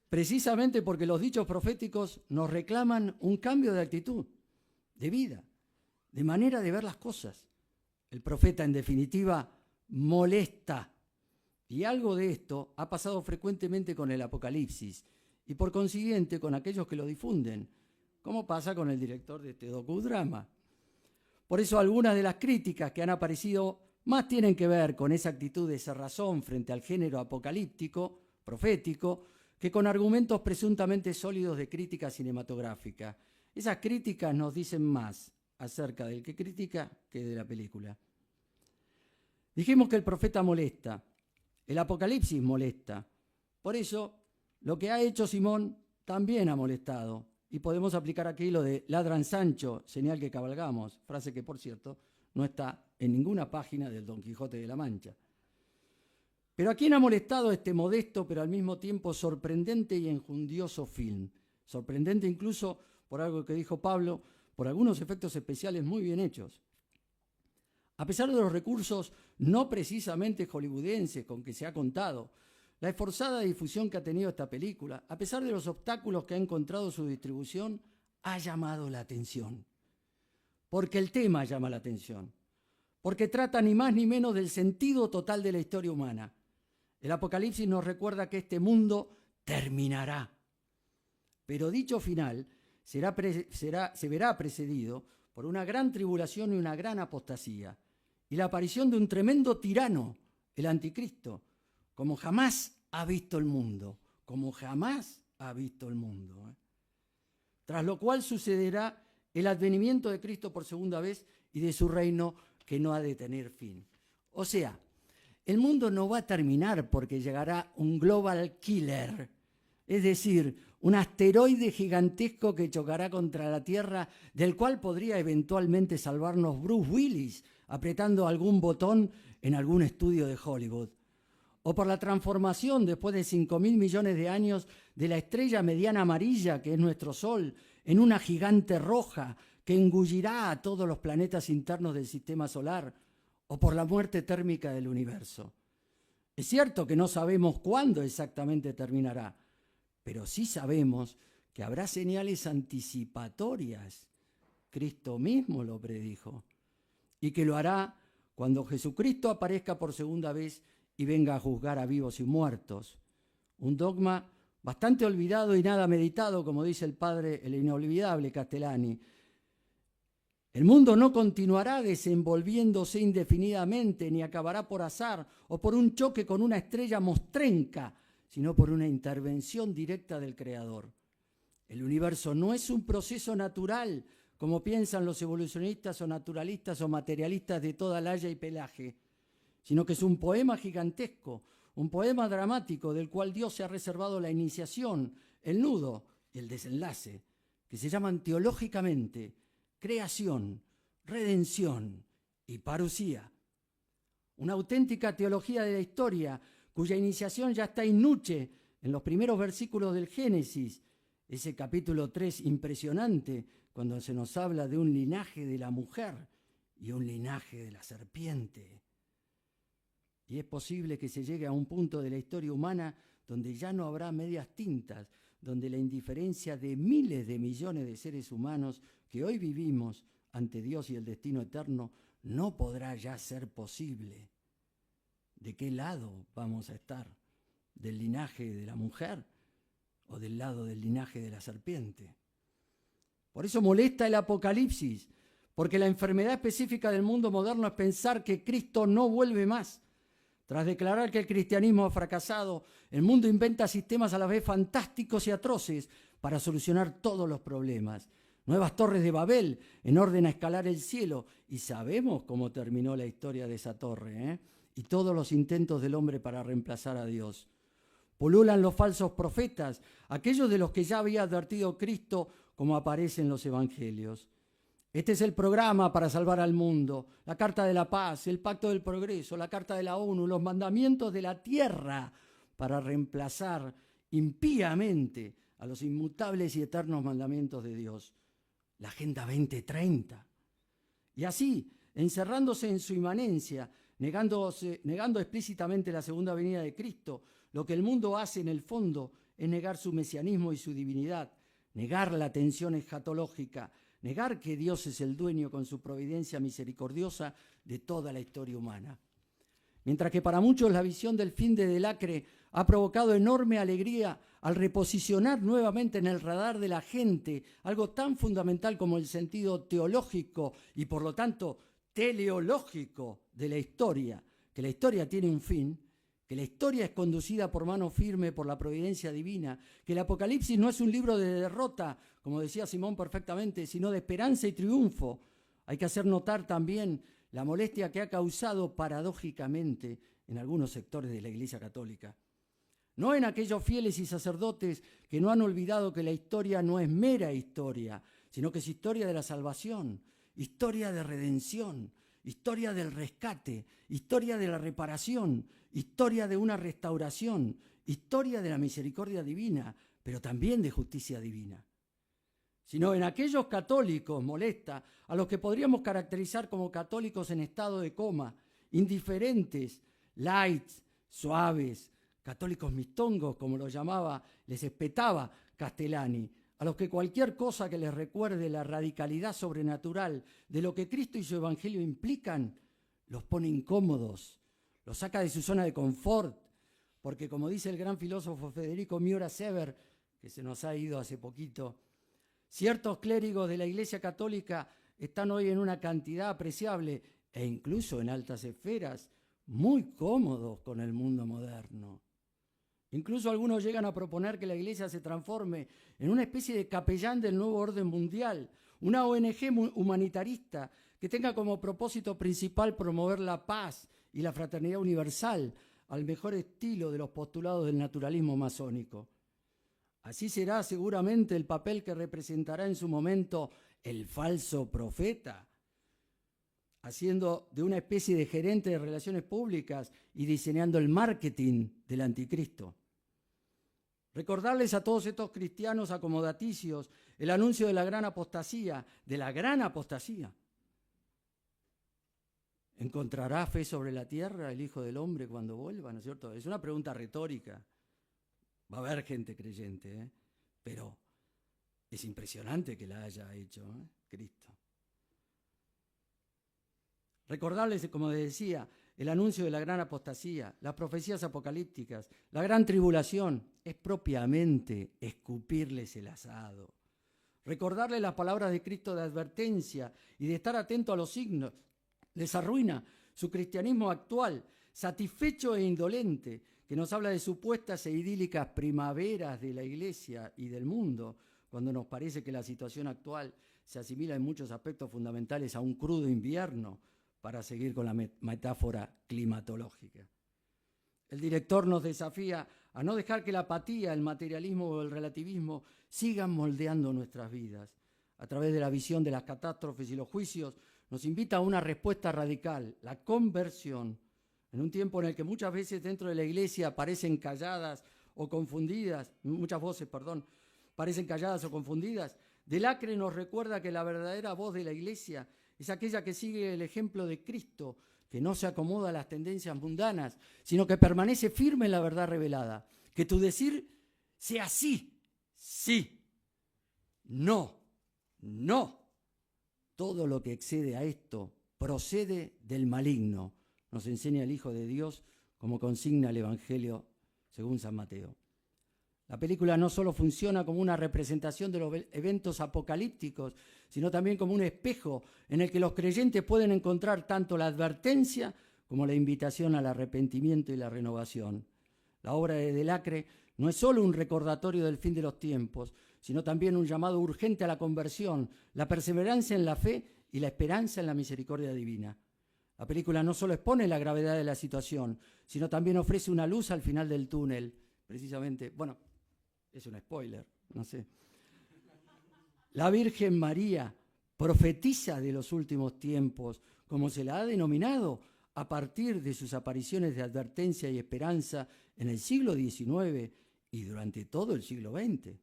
Precisamente porque los dichos proféticos nos reclaman un cambio de actitud, de vida, de manera de ver las cosas. El profeta, en definitiva, molesta. Y algo de esto ha pasado frecuentemente con el Apocalipsis y por consiguiente con aquellos que lo difunden, como pasa con el director de este docudrama. Por eso algunas de las críticas que han aparecido más tienen que ver con esa actitud de cerrazón frente al género apocalíptico, profético, que con argumentos presuntamente sólidos de crítica cinematográfica. Esas críticas nos dicen más acerca del que critica que de la película. Dijimos que el profeta molesta, el Apocalipsis molesta. Por eso, lo que ha hecho Simón también ha molestado. Y podemos aplicar aquí lo de ladran Sancho, señal que cabalgamos, frase que, por cierto, no está en ninguna página del Don Quijote de la Mancha. Pero ¿a quién ha molestado este modesto, pero al mismo tiempo sorprendente y enjundioso film? Sorprendente incluso por algo que dijo Pablo, por algunos efectos especiales muy bien hechos. A pesar de los recursos no precisamente hollywoodenses con que se ha contado, la esforzada difusión que ha tenido esta película, a pesar de los obstáculos que ha encontrado su distribución, ha llamado la atención. Porque el tema llama la atención. Porque trata ni más ni menos del sentido total de la historia humana. El Apocalipsis nos recuerda que este mundo terminará. Pero dicho final se verá precedido por una gran tribulación y una gran apostasía, y la aparición de un tremendo tirano, el anticristo, como jamás ha visto el mundo, como jamás ha visto el mundo. Tras lo cual sucederá el advenimiento de Cristo por segunda vez y de su reino que no ha de tener fin. O sea, el mundo no va a terminar porque llegará un global killer, es decir, un asteroide gigantesco que chocará contra la Tierra, del cual podría eventualmente salvarnos Bruce Willis, apretando algún botón en algún estudio de Hollywood. O por la transformación, después de 5.000 millones de años, de la estrella mediana amarilla, que es nuestro Sol, en una gigante roja que engullirá a todos los planetas internos del sistema solar, o por la muerte térmica del universo. Es cierto que no sabemos cuándo exactamente terminará, pero sí sabemos que habrá señales anticipatorias. Cristo mismo lo predijo, y que lo hará cuando Jesucristo aparezca por segunda vez y venga a juzgar a vivos y muertos. Un dogma bastante olvidado y nada meditado, como dice el padre, el inolvidable Castellani. El mundo no continuará desenvolviéndose indefinidamente, ni acabará por azar o por un choque con una estrella mostrenca, sino por una intervención directa del Creador. El universo no es un proceso natural, como piensan los evolucionistas o naturalistas o materialistas de toda laya y pelaje, sino que es un poema gigantesco, un poema dramático del cual Dios se ha reservado la iniciación, el nudo y el desenlace, que se llaman teológicamente creación, redención y parusía. Una auténtica teología de la historia cuya iniciación ya está in nuce en los primeros versículos del Génesis, ese capítulo 3 impresionante, cuando se nos habla de un linaje de la mujer y un linaje de la serpiente. Y es posible que se llegue a un punto de la historia humana donde ya no habrá medias tintas, donde la indiferencia de miles de millones de seres humanos que hoy vivimos ante Dios y el destino eterno no podrá ya ser posible. ¿De qué lado vamos a estar? ¿Del linaje de la mujer o del lado del linaje de la serpiente? Por eso molesta el Apocalipsis, porque la enfermedad específica del mundo moderno es pensar que Cristo no vuelve más. Tras declarar que el cristianismo ha fracasado, el mundo inventa sistemas a la vez fantásticos y atroces para solucionar todos los problemas. Nuevas torres de Babel en orden a escalar el cielo. Y sabemos cómo terminó la historia de esa torre, y todos los intentos del hombre para reemplazar a Dios. Pululan los falsos profetas, aquellos de los que ya había advertido Cristo, como aparece en los evangelios. Este es el programa para salvar al mundo, la Carta de la Paz, el Pacto del Progreso, la Carta de la ONU, los mandamientos de la tierra para reemplazar impíamente a los inmutables y eternos mandamientos de Dios. La Agenda 2030. Y así, encerrándose en su inmanencia, negando explícitamente la segunda venida de Cristo, lo que el mundo hace en el fondo es negar su mesianismo y su divinidad, negar la tensión escatológica, negar que Dios es el dueño con su providencia misericordiosa de toda la historia humana. Mientras que para muchos la visión del fin de Delacre ha provocado enorme alegría al reposicionar nuevamente en el radar de la gente algo tan fundamental como el sentido teológico y por lo tanto teleológico de la historia, que la historia tiene un fin, que la historia es conducida por mano firme por la providencia divina, que el Apocalipsis no es un libro de derrota, como decía Simón perfectamente, sino de esperanza y triunfo. Hay que hacer notar también la molestia que ha causado paradójicamente en algunos sectores de la Iglesia Católica. no en aquellos fieles y sacerdotes que no han olvidado que la historia no es mera historia, sino que es historia de la salvación, historia de redención, historia del rescate, historia de la reparación, historia de una restauración, historia de la misericordia divina, pero también de justicia divina. Sino en aquellos católicos, molesta, a los que podríamos caracterizar como católicos en estado de coma, indiferentes, light, suaves, católicos mistongos, como lo llamaba, les espetaba Castellani, a los que cualquier cosa que les recuerde la radicalidad sobrenatural de lo que Cristo y su Evangelio implican, los pone incómodos, los saca de su zona de confort, porque como dice el gran filósofo Federico Miura Sever, que se nos ha ido hace poquito, ciertos clérigos de la Iglesia Católica están hoy en una cantidad apreciable e incluso en altas esferas, muy cómodos con el mundo moderno. Incluso algunos llegan a proponer que la Iglesia se transforme en una especie de capellán del nuevo orden mundial, una ONG humanitarista que tenga como propósito principal promover la paz y la fraternidad universal al mejor estilo de los postulados del naturalismo masónico. Así será seguramente el papel que representará en su momento el falso profeta, haciendo de una especie de gerente de relaciones públicas y diseñando el marketing del anticristo. Recordarles a todos estos cristianos acomodaticios el anuncio de la gran apostasía, ¿Encontrará fe sobre la tierra el Hijo del Hombre cuando vuelva? ¿No es cierto? Es una pregunta retórica. Va a haber gente creyente, pero es impresionante que la haya hecho Cristo. Recordarles, como decía, el anuncio de la gran apostasía, las profecías apocalípticas, la gran tribulación, es propiamente escupirles el asado. Recordarles las palabras de Cristo de advertencia y de estar atento a los signos, les arruina su cristianismo actual, satisfecho e indolente, que nos habla de supuestas e idílicas primaveras de la Iglesia y del mundo, cuando nos parece que la situación actual se asimila en muchos aspectos fundamentales a un crudo invierno, para seguir con la metáfora climatológica. El director nos desafía a no dejar que la apatía, el materialismo o el relativismo sigan moldeando nuestras vidas. A través de la visión de las catástrofes y los juicios, nos invita a una respuesta radical, la conversión, en un tiempo en el que muchas veces dentro de la Iglesia parecen calladas o confundidas, muchas voces, parecen calladas o confundidas. Delacre nos recuerda que la verdadera voz de la Iglesia es aquella que sigue el ejemplo de Cristo, que no se acomoda a las tendencias mundanas, sino que permanece firme en la verdad revelada. Que tu decir sea sí, sí, no, no. Todo lo que excede a esto procede del maligno, nos enseña el Hijo de Dios, como consigna el Evangelio según San Mateo. La película no solo funciona como una representación de los eventos apocalípticos, sino también como un espejo en el que los creyentes pueden encontrar tanto la advertencia como la invitación al arrepentimiento y la renovación. La obra de Delacre no es solo un recordatorio del fin de los tiempos, sino también un llamado urgente a la conversión, la perseverancia en la fe y la esperanza en la misericordia divina. La película no solo expone la gravedad de la situación, sino también ofrece una luz al final del túnel. Precisamente, es un spoiler, no sé. La Virgen María profetiza de los últimos tiempos, como se la ha denominado a partir de sus apariciones de advertencia y esperanza en el siglo XIX y durante todo el siglo XX.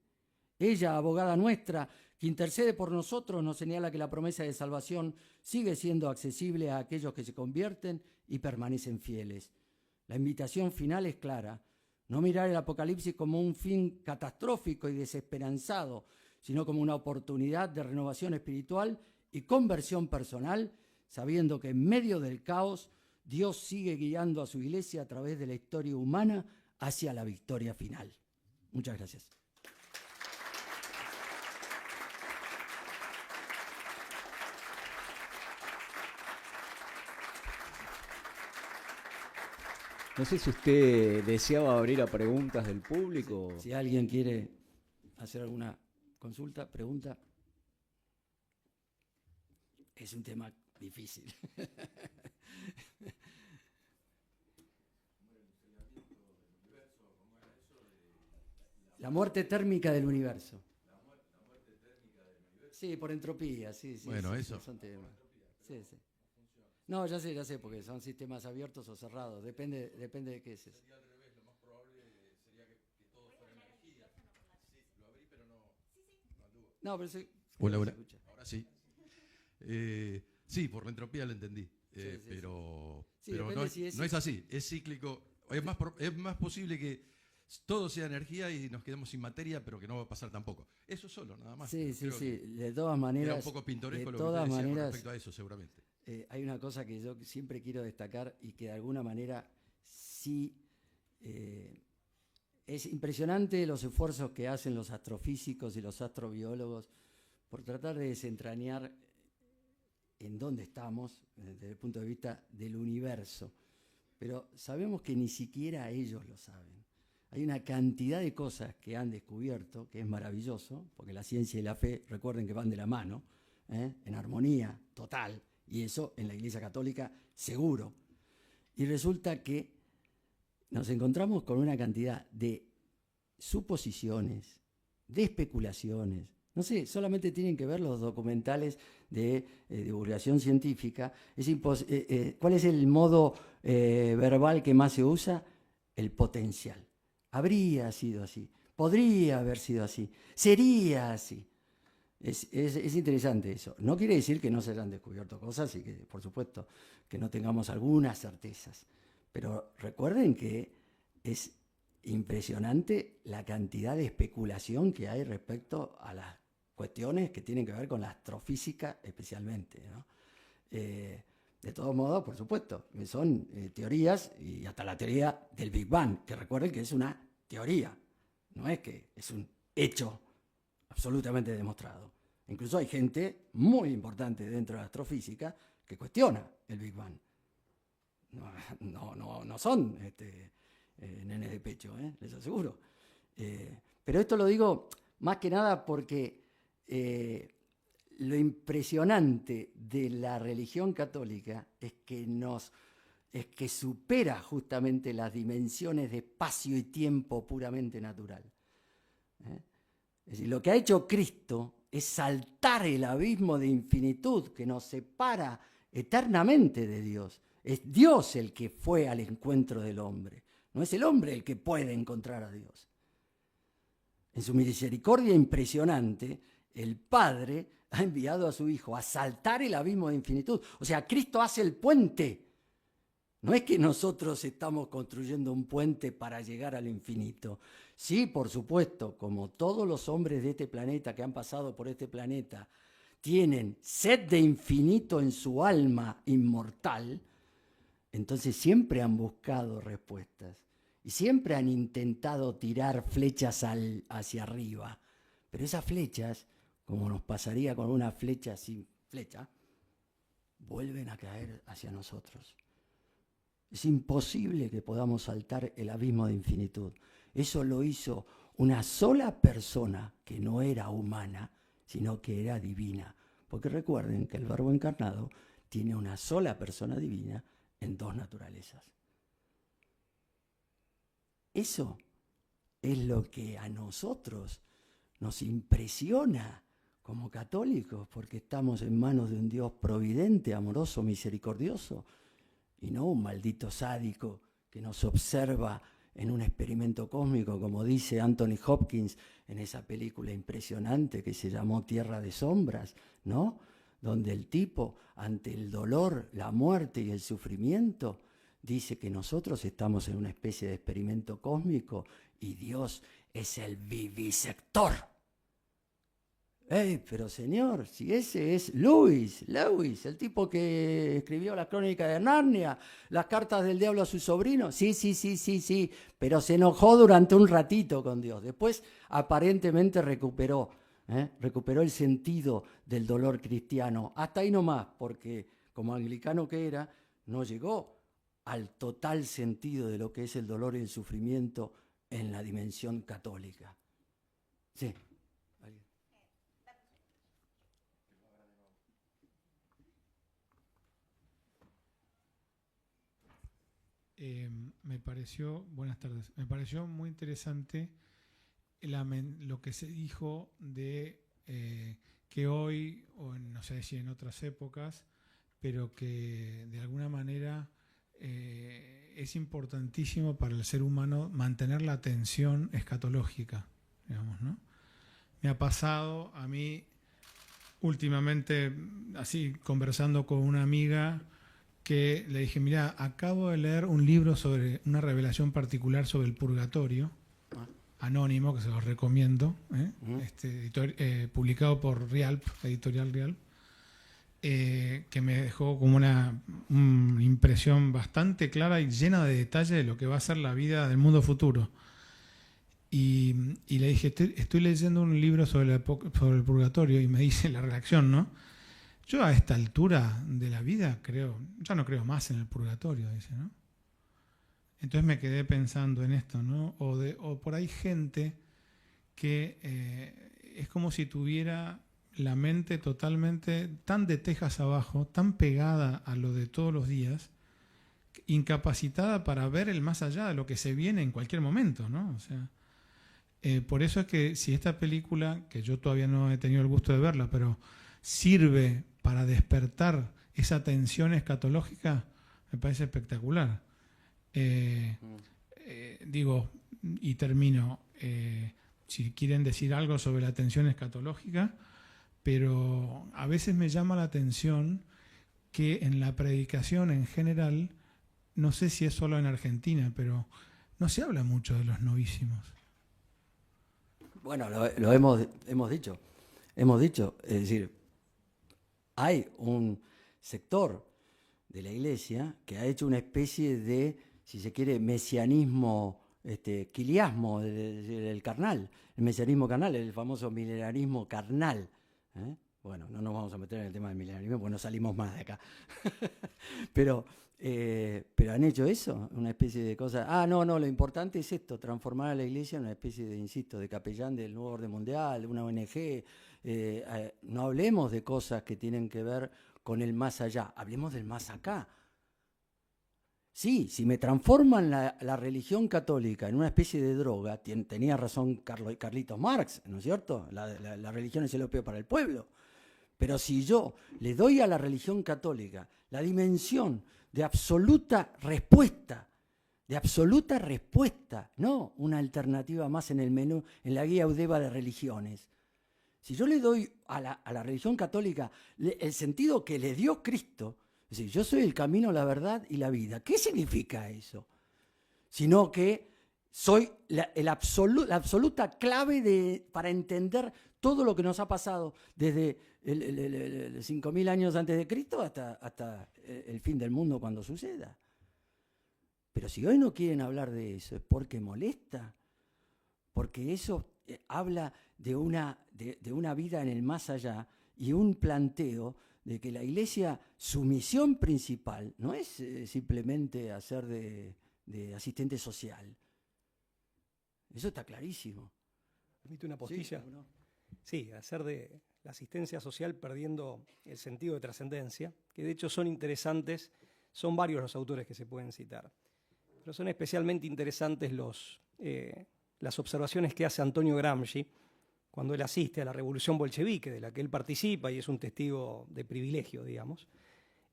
Ella, abogada nuestra, que intercede por nosotros, nos señala que la promesa de salvación sigue siendo accesible a aquellos que se convierten y permanecen fieles. La invitación final es clara: no mirar el Apocalipsis como un fin catastrófico y desesperanzado, sino como una oportunidad de renovación espiritual y conversión personal, sabiendo que en medio del caos Dios sigue guiando a su Iglesia a través de la historia humana hacia la victoria final. Muchas gracias. No sé si usted deseaba abrir a preguntas del público. Si alguien quiere hacer alguna consulta, pregunta. Es un tema difícil. La muerte térmica del universo. Sí, por entropía, sí. Bueno, sí, eso. Son temas. Sí. No, ya sé, porque son sistemas abiertos o cerrados. Depende de qué es eso. Sería al revés, lo más probable sería que todo fuera energía. Sí, lo abrí, pero no anduvo. No, pero sí. Hola, se hola. escucha. Ahora sí. Sí, por la entropía lo entendí. Sí. Pero depende no, si es- no es así, es cíclico. Es más posible que todo sea energía y nos quedemos sin materia, pero que no va a pasar tampoco. Eso solo, nada más. Sí. Creo que De todas maneras. era un poco pintoresco de lo que todas usted decía con maneras, respecto a eso, seguramente. hay una cosa que yo siempre quiero destacar y que de alguna manera sí es impresionante los esfuerzos que hacen los astrofísicos y los astrobiólogos por tratar de desentrañar en dónde estamos desde el punto de vista del universo. Pero sabemos que ni siquiera ellos lo saben. Hay una cantidad de cosas que han descubierto que es maravilloso, porque la ciencia y la fe, recuerden que van de la mano, en armonía total, y eso en la Iglesia Católica seguro. Y resulta que nos encontramos con una cantidad de suposiciones, de especulaciones. No sé, solamente tienen que ver los documentales de divulgación científica. ¿Cuál es el modo verbal que más se usa? El potencial. Habría sido así, podría haber sido así, sería así. Es interesante eso. No quiere decir que no se hayan descubierto cosas y que, por supuesto, que no tengamos algunas certezas. Pero recuerden que es impresionante la cantidad de especulación que hay respecto a las cuestiones que tienen que ver con la astrofísica especialmente, ¿no? De todos modos, por supuesto, son teorías y hasta la teoría del Big Bang, que recuerden que es una teoría, no es que es un hecho absolutamente demostrado. Incluso hay gente muy importante dentro de la astrofísica que cuestiona el Big Bang. No son nenes de pecho, les aseguro. Pero esto lo digo más que nada porque lo impresionante de la religión católica es que supera justamente las dimensiones de espacio y tiempo puramente natural. Es decir, lo que ha hecho Cristo es saltar el abismo de infinitud que nos separa eternamente de Dios. Es Dios el que fue al encuentro del hombre, no es el hombre el que puede encontrar a Dios. En su misericordia impresionante, el Padre ha enviado a su Hijo a saltar el abismo de infinitud. O sea, Cristo hace el puente. No es que nosotros estamos construyendo un puente para llegar al infinito. Sí, por supuesto, como todos los hombres de este planeta que han pasado por este planeta tienen sed de infinito en su alma inmortal, entonces siempre han buscado respuestas y siempre han intentado tirar flechas hacia arriba. Pero esas flechas, como nos pasaría con una flecha sin flecha, vuelven a caer hacia nosotros. Es imposible que podamos saltar el abismo de infinitud. Eso lo hizo una sola persona que no era humana, sino que era divina. Porque recuerden que el Verbo encarnado tiene una sola persona divina en dos naturalezas. Eso es lo que a nosotros nos impresiona como católicos, porque estamos en manos de un Dios providente, amoroso, misericordioso, y no un maldito sádico que nos observa en un experimento cósmico, como dice Anthony Hopkins en esa película impresionante que se llamó Tierra de Sombras, ¿no? Donde el tipo, ante el dolor, la muerte y el sufrimiento, dice que nosotros estamos en una especie de experimento cósmico y Dios es el vivisector. Pero señor, si ese es Lewis, el tipo que escribió la Crónica de Narnia, las cartas del diablo a su sobrino, sí, pero se enojó durante un ratito con Dios. Después aparentemente recuperó el sentido del dolor cristiano. Hasta ahí nomás, porque como anglicano que era, no llegó al total sentido de lo que es el dolor y el sufrimiento en la dimensión católica. Sí. Buenas tardes, me pareció muy interesante lo que se dijo de que hoy, o no sé si en otras épocas, pero que de alguna manera es importantísimo para el ser humano mantener la atención escatológica, digamos, ¿no? Me ha pasado a mí últimamente, así conversando con una amiga, que le dije, mira, acabo de leer un libro sobre una revelación particular sobre el purgatorio, anónimo, que se los recomiendo, publicado por Rialp, editorial Rialp, que me dejó como una impresión bastante clara y llena de detalle de lo que va a ser la vida del mundo futuro. Y le dije, estoy leyendo un libro sobre el purgatorio, y me dice la reacción, ¿no? Yo a esta altura de la vida ya no creo más en el purgatorio, dice, ¿no? Entonces me quedé pensando en esto, ¿no? O por ahí gente que es como si tuviera la mente totalmente tan de tejas abajo, tan pegada a lo de todos los días, incapacitada para ver el más allá de lo que se viene en cualquier momento, ¿no? O sea, por eso es que si esta película, que yo todavía no he tenido el gusto de verla, pero sirve para despertar esa tensión escatológica, me parece espectacular. Digo, y termino, si quieren decir algo sobre la tensión escatológica, pero a veces me llama la atención que en la predicación en general, no sé si es solo en Argentina, pero no se habla mucho de los novísimos. Bueno, lo hemos dicho. Hemos dicho, es decir, hay un sector de la Iglesia que ha hecho una especie de, si se quiere, mesianismo, quiliasmo del carnal, el mesianismo carnal, el famoso milenarismo carnal. Bueno, no nos vamos a meter en el tema del milenarismo porque no salimos más de acá. Pero han hecho eso, una especie de cosa. No, lo importante es esto, transformar a la Iglesia en una especie de, insisto, de capellán del nuevo orden mundial, de una ONG. No hablemos de cosas que tienen que ver con el más allá, hablemos del más acá. Sí, si me transforman la religión católica en una especie de droga, tenía razón Carlitos Marx, ¿no es cierto? La religión es el opio para el pueblo. Pero si yo le doy a la religión católica la dimensión de absoluta respuesta, no una alternativa más en el menú, en la guía Eudeva de religiones. Si yo le doy a la religión católica el sentido que le dio Cristo, es decir, yo soy el camino, la verdad y la vida. ¿Qué significa eso? Sino que soy la absoluta clave para entender todo lo que nos ha pasado desde 5.000 años antes de Cristo hasta el fin del mundo cuando suceda. Pero si hoy no quieren hablar de eso, es porque molesta, porque eso habla de una vida en el más allá y un planteo de que la Iglesia, su misión principal no es simplemente hacer de asistente social. Eso está clarísimo. ¿Permite una postilla? Sí, ¿no? Sí, hacer de la asistencia social perdiendo el sentido de trascendencia, que de hecho son interesantes, son varios los autores que se pueden citar, pero son especialmente interesantes las observaciones que hace Antonio Gramsci cuando él asiste a la revolución bolchevique, de la que él participa y es un testigo de privilegio, digamos.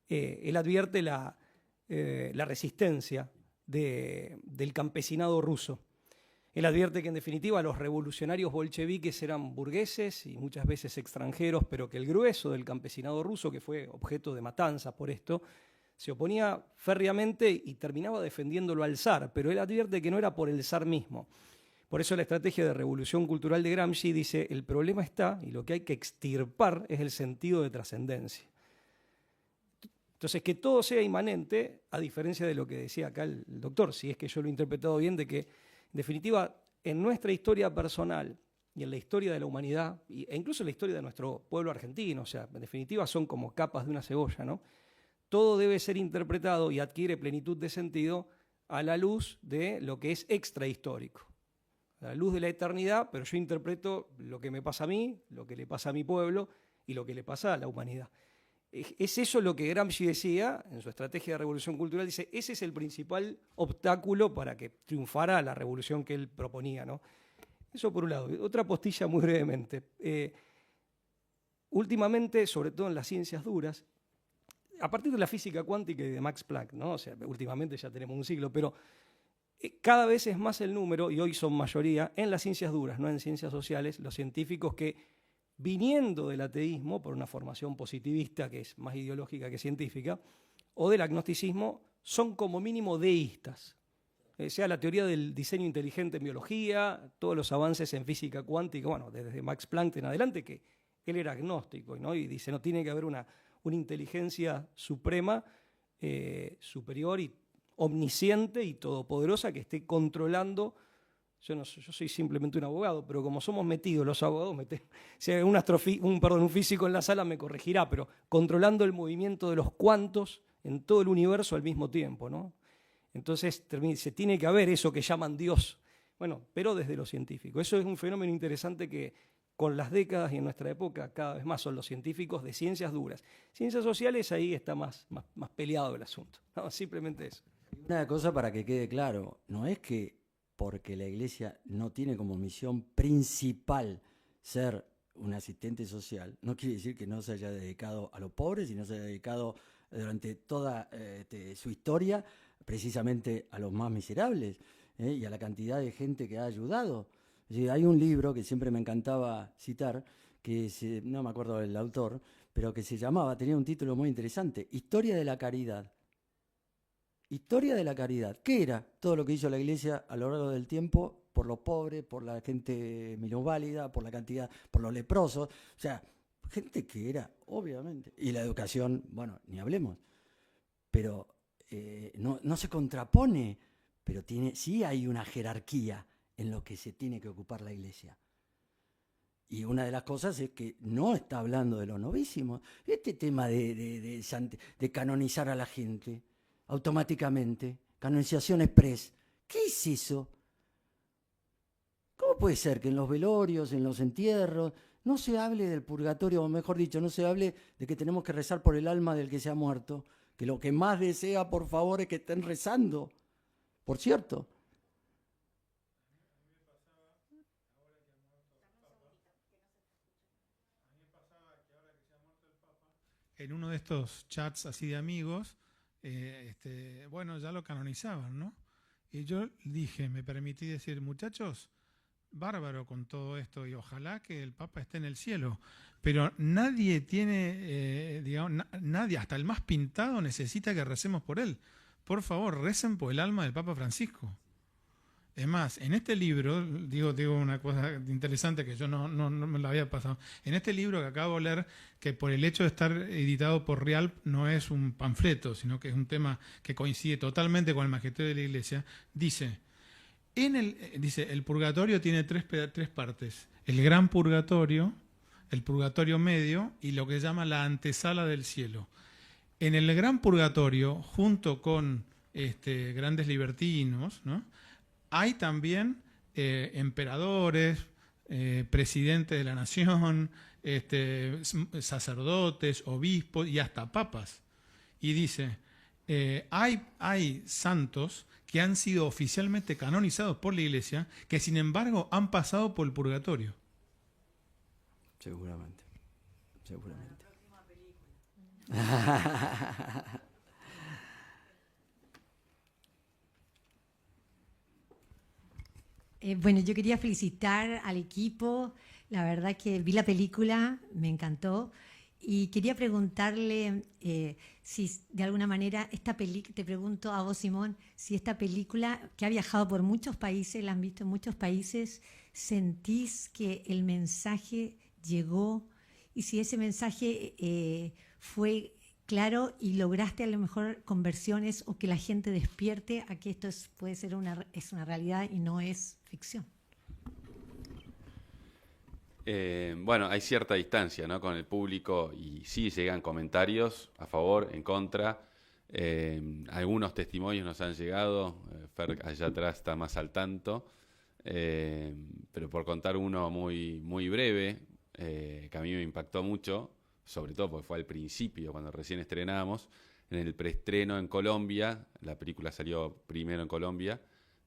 Él advierte la resistencia del campesinado ruso. Él advierte que, en definitiva, los revolucionarios bolcheviques eran burgueses y muchas veces extranjeros, pero que el grueso del campesinado ruso, que fue objeto de matanza por esto, se oponía férreamente y terminaba defendiéndolo al zar, pero él advierte que no era por el zar mismo. Por eso la estrategia de revolución cultural de Gramsci dice, el problema está, y lo que hay que extirpar es el sentido de trascendencia. Entonces, que todo sea inmanente, a diferencia de lo que decía acá el doctor, si es que yo lo he interpretado bien, de que, en definitiva, en nuestra historia personal y en la historia de la humanidad, e incluso en la historia de nuestro pueblo argentino, o sea, en definitiva son como capas de una cebolla, ¿no? Todo debe ser interpretado y adquiere plenitud de sentido a la luz de lo que es extrahistórico. A la luz de la eternidad, pero yo interpreto lo que me pasa a mí, lo que le pasa a mi pueblo y lo que le pasa a la humanidad. Es eso lo que Gramsci decía en su estrategia de revolución cultural, dice, ese es el principal obstáculo para que triunfara la revolución que él proponía, ¿no? Eso por un lado. Otra postilla muy brevemente. Últimamente, sobre todo en las ciencias duras, a partir de la física cuántica y de Max Planck, ¿no? O sea, últimamente ya tenemos un siglo, pero cada vez es más el número, y hoy son mayoría, en las ciencias duras, no en ciencias sociales, los científicos que, viniendo del ateísmo, por una formación positivista que es más ideológica que científica, o del agnosticismo, son como mínimo deístas. Sea la teoría del diseño inteligente en biología, todos los avances en física cuántica, bueno, desde Max Planck en adelante, que él era agnóstico, ¿no? Y dice, no tiene que haber una inteligencia suprema, superior y omnisciente y todopoderosa que esté controlando. Yo soy simplemente un abogado, pero como somos metidos los abogados, si hay un físico en la sala me corregirá, pero controlando el movimiento de los cuantos en todo el universo al mismo tiempo, ¿no? Entonces se tiene que haber eso que llaman Dios, bueno, pero desde lo científico. Eso es un fenómeno interesante que con las décadas y en nuestra época cada vez más son los científicos de ciencias duras. Ciencias sociales, ahí está más peleado el asunto, ¿no? Simplemente eso. Una cosa para que quede claro, no es que porque la Iglesia no tiene como misión principal ser un asistente social, no quiere decir que no se haya dedicado a los pobres y no se haya dedicado durante toda su historia precisamente a los más miserables, y a la cantidad de gente que ha ayudado. Es decir, hay un libro que siempre me encantaba citar, no me acuerdo del autor, pero que tenía un título muy interesante, Historia de la Caridad. Historia de la caridad. ¿Qué era? Todo lo que hizo la Iglesia a lo largo del tiempo por los pobres, por la gente minusválida, por la cantidad, por los leprosos. O sea, gente que era, obviamente. Y la educación, bueno, ni hablemos. Pero no se contrapone, pero sí hay una jerarquía en lo que se tiene que ocupar la Iglesia. Y una de las cosas es que no está hablando de los novísimos. Este tema de canonizar a la gente automáticamente, canonización express. ¿Qué es eso? ¿Cómo puede ser que en los velorios, en los entierros, no se hable del purgatorio, o mejor dicho, no se hable de que tenemos que rezar por el alma del que se ha muerto? Que lo que más desea, por favor, es que estén rezando. Por cierto. En uno de estos chats así de amigos, bueno, ya lo canonizaban, ¿no? Y yo me permití decir, muchachos, bárbaro con todo esto y ojalá que el Papa esté en el cielo, pero nadie tiene, nadie, hasta el más pintado necesita que recemos por él. Por favor, recen por el alma del Papa Francisco. Es más, en este libro, digo una cosa interesante que yo no me la había pasado. En este libro que acabo de leer, que por el hecho de estar editado por Rialp no es un panfleto, sino que es un tema que coincide totalmente con el magisterio de la Iglesia, dice, el purgatorio tiene tres partes. El gran purgatorio, el purgatorio medio y lo que se llama la antesala del cielo. En el gran purgatorio, junto con grandes libertinos, ¿no?, hay también emperadores, presidentes de la nación, sacerdotes, obispos y hasta papas. Y dice, hay santos que han sido oficialmente canonizados por la Iglesia, que sin embargo han pasado por el purgatorio. Seguramente. Bueno, yo quería felicitar al equipo. La verdad que vi la película, me encantó. Y quería preguntarle si de alguna manera te pregunto a vos, Simón, si esta película que ha viajado por muchos países, la han visto en muchos países, ¿sentís que el mensaje llegó? Y si ese mensaje fue claro y lograste a lo mejor conversiones o que la gente despierte a que esto puede ser es una realidad y no es ficción. Bueno, hay cierta distancia, ¿no?, con el público y sí llegan comentarios a favor, en contra. Algunos testimonios nos han llegado, Fer allá atrás está más al tanto, pero por contar uno muy, muy breve, que a mí me impactó mucho, sobre todo porque fue al principio, cuando recién estrenamos, en el preestreno en Colombia, la película salió primero en Colombia,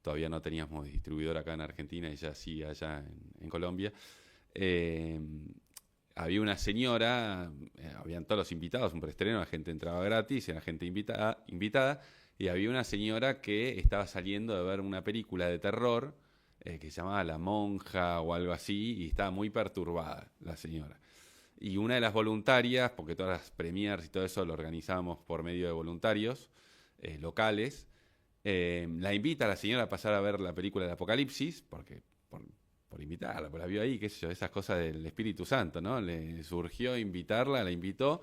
todavía no teníamos distribuidor acá en Argentina y ya sí allá en Colombia. Había una señora, habían todos los invitados, un preestreno, la gente entraba gratis, era gente invitada, y había una señora que estaba saliendo de ver una película de terror que se llamaba La Monja o algo así, y estaba muy perturbada la señora. Y una de las voluntarias, porque todas las premiers y todo eso lo organizábamos por medio de voluntarios locales, la invita a la señora a pasar a ver la película de Apocalipsis, porque por invitarla, pues la vio ahí, qué sé yo, esas cosas del Espíritu Santo, ¿no? Le surgió invitarla, la invitó,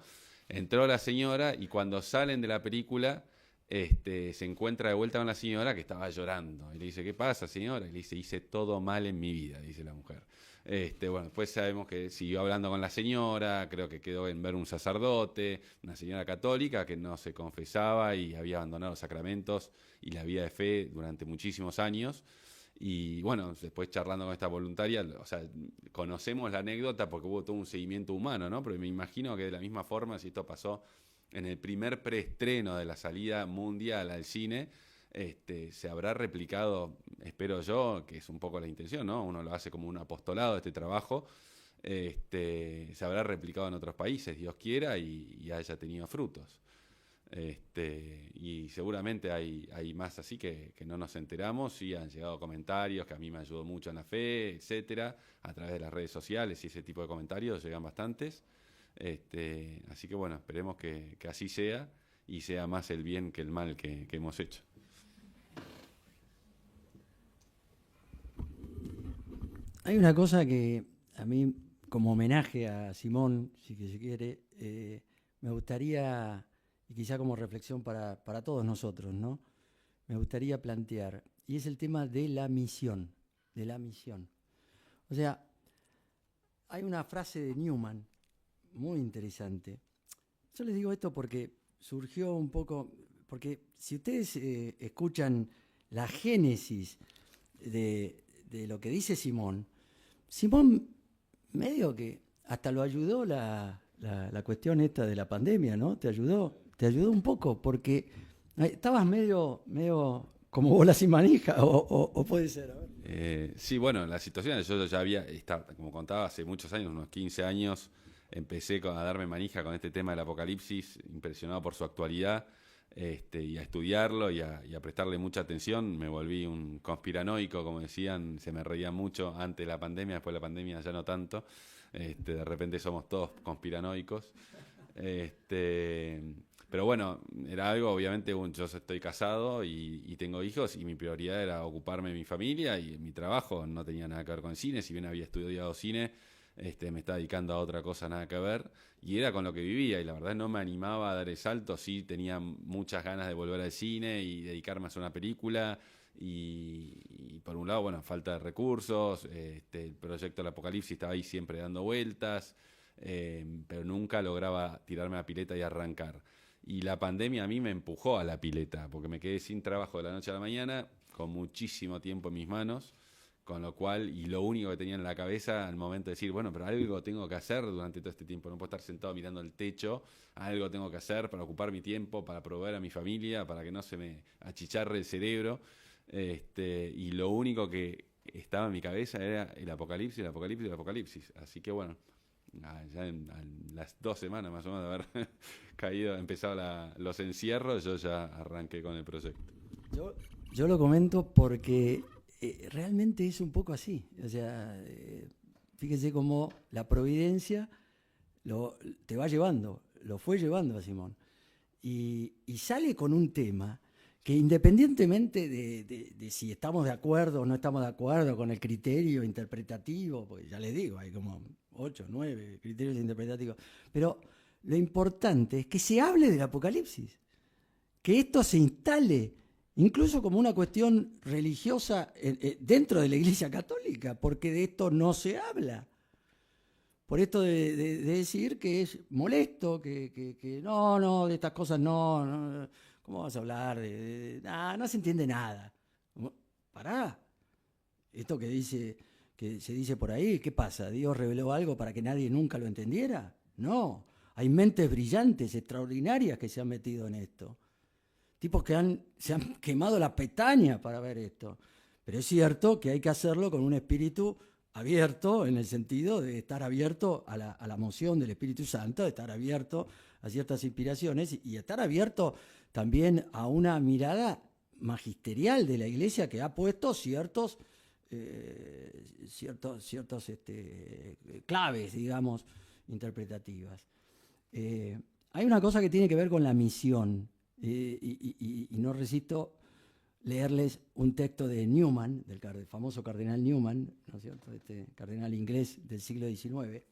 entró la señora y cuando salen de la película se encuentra de vuelta con la señora que estaba llorando. Y le dice, ¿qué pasa, señora? Y le dice, hice todo mal en mi vida, dice la mujer. Bueno, después sabemos que siguió hablando con la señora, creo que quedó en ver un sacerdote, una señora católica que no se confesaba y había abandonado los sacramentos y la vida de fe durante muchísimos años. Y bueno, después charlando con esta voluntaria, o sea, conocemos la anécdota porque hubo todo un seguimiento humano, ¿no? Pero me imagino que de la misma forma, si esto pasó en el primer preestreno de la salida mundial al cine, se habrá replicado, espero yo, que es un poco la intención, ¿no? Uno lo hace como un apostolado, este trabajo, se habrá replicado en otros países, Dios quiera, y haya tenido frutos. Y seguramente hay más así que no nos enteramos. Sí, han llegado comentarios que a mí me ayudó mucho en la fe, etcétera, a través de las redes sociales y ese tipo de comentarios llegan bastantes. Así que bueno, esperemos que así sea y sea más el bien que el mal que hemos hecho. Hay una cosa que a mí, como homenaje a Simón, si que se quiere, me gustaría, y quizá como reflexión para todos nosotros, ¿no? Me gustaría plantear, y es el tema de la misión, O sea, hay una frase de Newman muy interesante. Yo les digo esto porque surgió un poco, porque si ustedes escuchan la génesis de lo que dice Simón medio que hasta lo ayudó la cuestión esta de la pandemia, ¿no? Te ayudó un poco, porque estabas medio como bola sin manija, o puede ser. A ver. Sí, bueno, la situación, yo ya había, como contaba, hace muchos años, unos 15 años, empecé a darme manija con este tema del apocalipsis, impresionado por su actualidad, y a estudiarlo y a prestarle mucha atención. Me volví un conspiranoico, como decían, se me reían mucho antes de la pandemia, después de la pandemia ya no tanto. De repente somos todos conspiranoicos. Pero bueno, era algo, obviamente, yo estoy casado y tengo hijos, y mi prioridad era ocuparme de mi familia, y mi trabajo no tenía nada que ver con cine. Si bien había estudiado cine, me estaba dedicando a otra cosa nada que ver, y era con lo que vivía, y la verdad no me animaba a dar el salto. Sí tenía muchas ganas de volver al cine y dedicarme a hacer una película, y por un lado, bueno, falta de recursos, el proyecto del Apocalipsis estaba ahí siempre dando vueltas, pero nunca lograba tirarme a la pileta y arrancar. Y la pandemia a mí me empujó a la pileta, porque me quedé sin trabajo de la noche a la mañana, con muchísimo tiempo en mis manos, con lo cual, y lo único que tenía en la cabeza al momento de decir, bueno, pero algo tengo que hacer durante todo este tiempo, no puedo estar sentado mirando el techo, algo tengo que hacer para ocupar mi tiempo, para proveer a mi familia, para que no se me achicharre el cerebro, y lo único que estaba en mi cabeza era el apocalipsis, así que bueno, ya en las 2 semanas más o menos de haber empezado los encierros, yo ya arranqué con el proyecto. Yo lo comento porque realmente es un poco así. O sea, fíjese cómo la providencia te va llevando, lo fue llevando a Simón. Y sale con un tema que, independientemente de si estamos de acuerdo o no estamos de acuerdo con el criterio interpretativo, pues ya les digo, hay como 8, 9 criterios interpretativos, pero lo importante es que se hable del apocalipsis, que esto se instale incluso como una cuestión religiosa dentro de la Iglesia Católica, porque de esto no se habla. Por esto de decir que es molesto, que no, de estas cosas no, ¿cómo vas a hablar? No se entiende nada. Pará. Esto que se dice por ahí, ¿qué pasa? ¿Dios reveló algo para que nadie nunca lo entendiera? No, hay mentes brillantes, extraordinarias, que se han metido en esto. tipos que se han quemado la pestaña para ver esto. Pero es cierto que hay que hacerlo con un espíritu abierto, en el sentido de estar abierto a la moción del Espíritu Santo, de estar abierto a ciertas inspiraciones y estar abierto también a una mirada magisterial de la Iglesia que ha puesto ciertos claves, digamos, interpretativas. Hay una cosa que tiene que ver con la misión, y no resisto leerles un texto de Newman, del famoso cardenal Newman, ¿no es cierto?, este cardenal inglés del siglo XIX,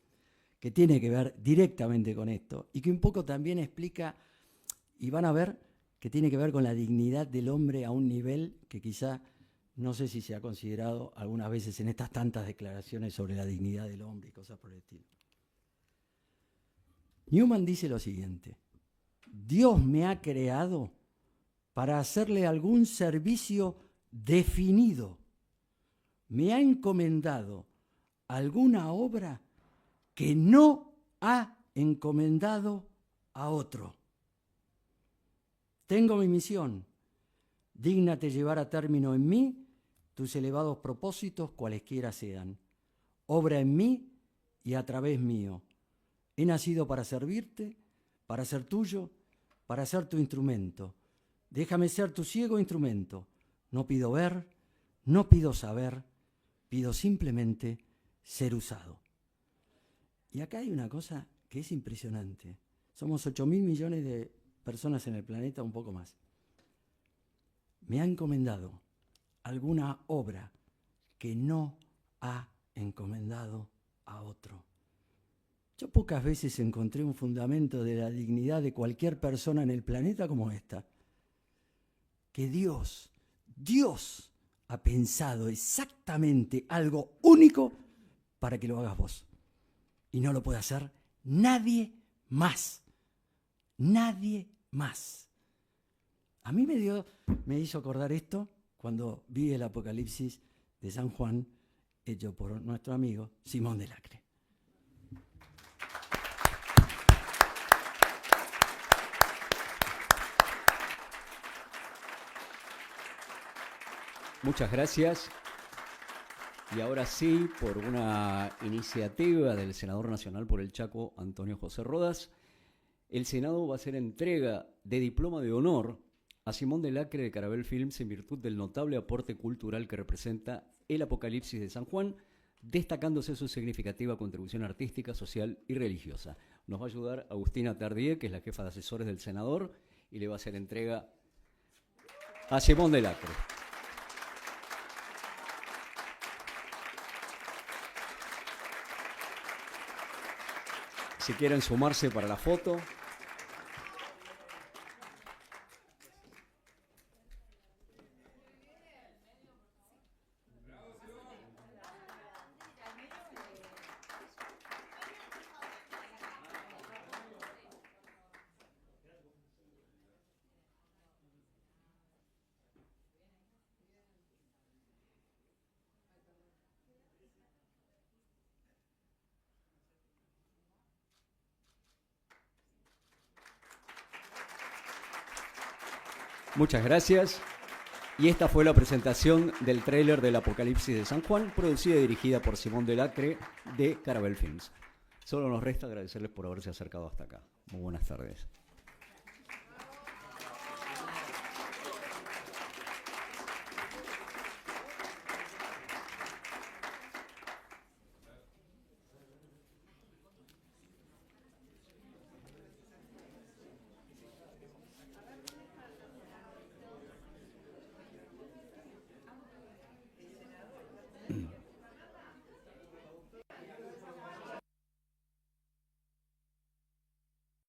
que tiene que ver directamente con esto, y que un poco también explica, y van a ver que tiene que ver con la dignidad del hombre a un nivel que quizá no sé si se ha considerado algunas veces en estas tantas declaraciones sobre la dignidad del hombre y cosas por el estilo. Newman dice lo siguiente: Dios me ha creado para hacerle algún servicio definido. Me ha encomendado alguna obra que no ha encomendado a otro. Tengo mi misión. Dígnate llevar a término en mí tus elevados propósitos, cualesquiera sean. Obra en mí y a través mío. He nacido para servirte, para ser tuyo, para ser tu instrumento. Déjame ser tu ciego instrumento. No pido ver, no pido saber, pido simplemente ser usado. Y acá hay una cosa que es impresionante. Somos 8.000 millones de personas en el planeta, un poco más. Me ha encomendado alguna obra que no ha encomendado a otro. Yo pocas veces encontré un fundamento de la dignidad de cualquier persona en el planeta como esta. Que Dios ha pensado exactamente algo único para que lo hagas vos. Y no lo puede hacer nadie más. Nadie más. A mí me hizo acordar esto cuando vi el Apocalipsis de San Juan, hecho por nuestro amigo Simón de Lacre. Muchas gracias. Y ahora sí, por una iniciativa del senador nacional por el Chaco, Antonio José Rodas, el Senado va a hacer entrega de diploma de honor a Simón de Lacre de Carabel Films en virtud del notable aporte cultural que representa el Apocalipsis de San Juan, destacándose su significativa contribución artística, social y religiosa. Nos va a ayudar Agustina Tardier, que es la jefa de asesores del senador, y le va a hacer entrega a Simón de Lacre. Si quieren sumarse para la foto. Muchas gracias. Y esta fue la presentación del tráiler del Apocalipsis de San Juan, producida y dirigida por Simón de Lacre de Carabel Films. Solo nos resta agradecerles por haberse acercado hasta acá. Muy buenas tardes.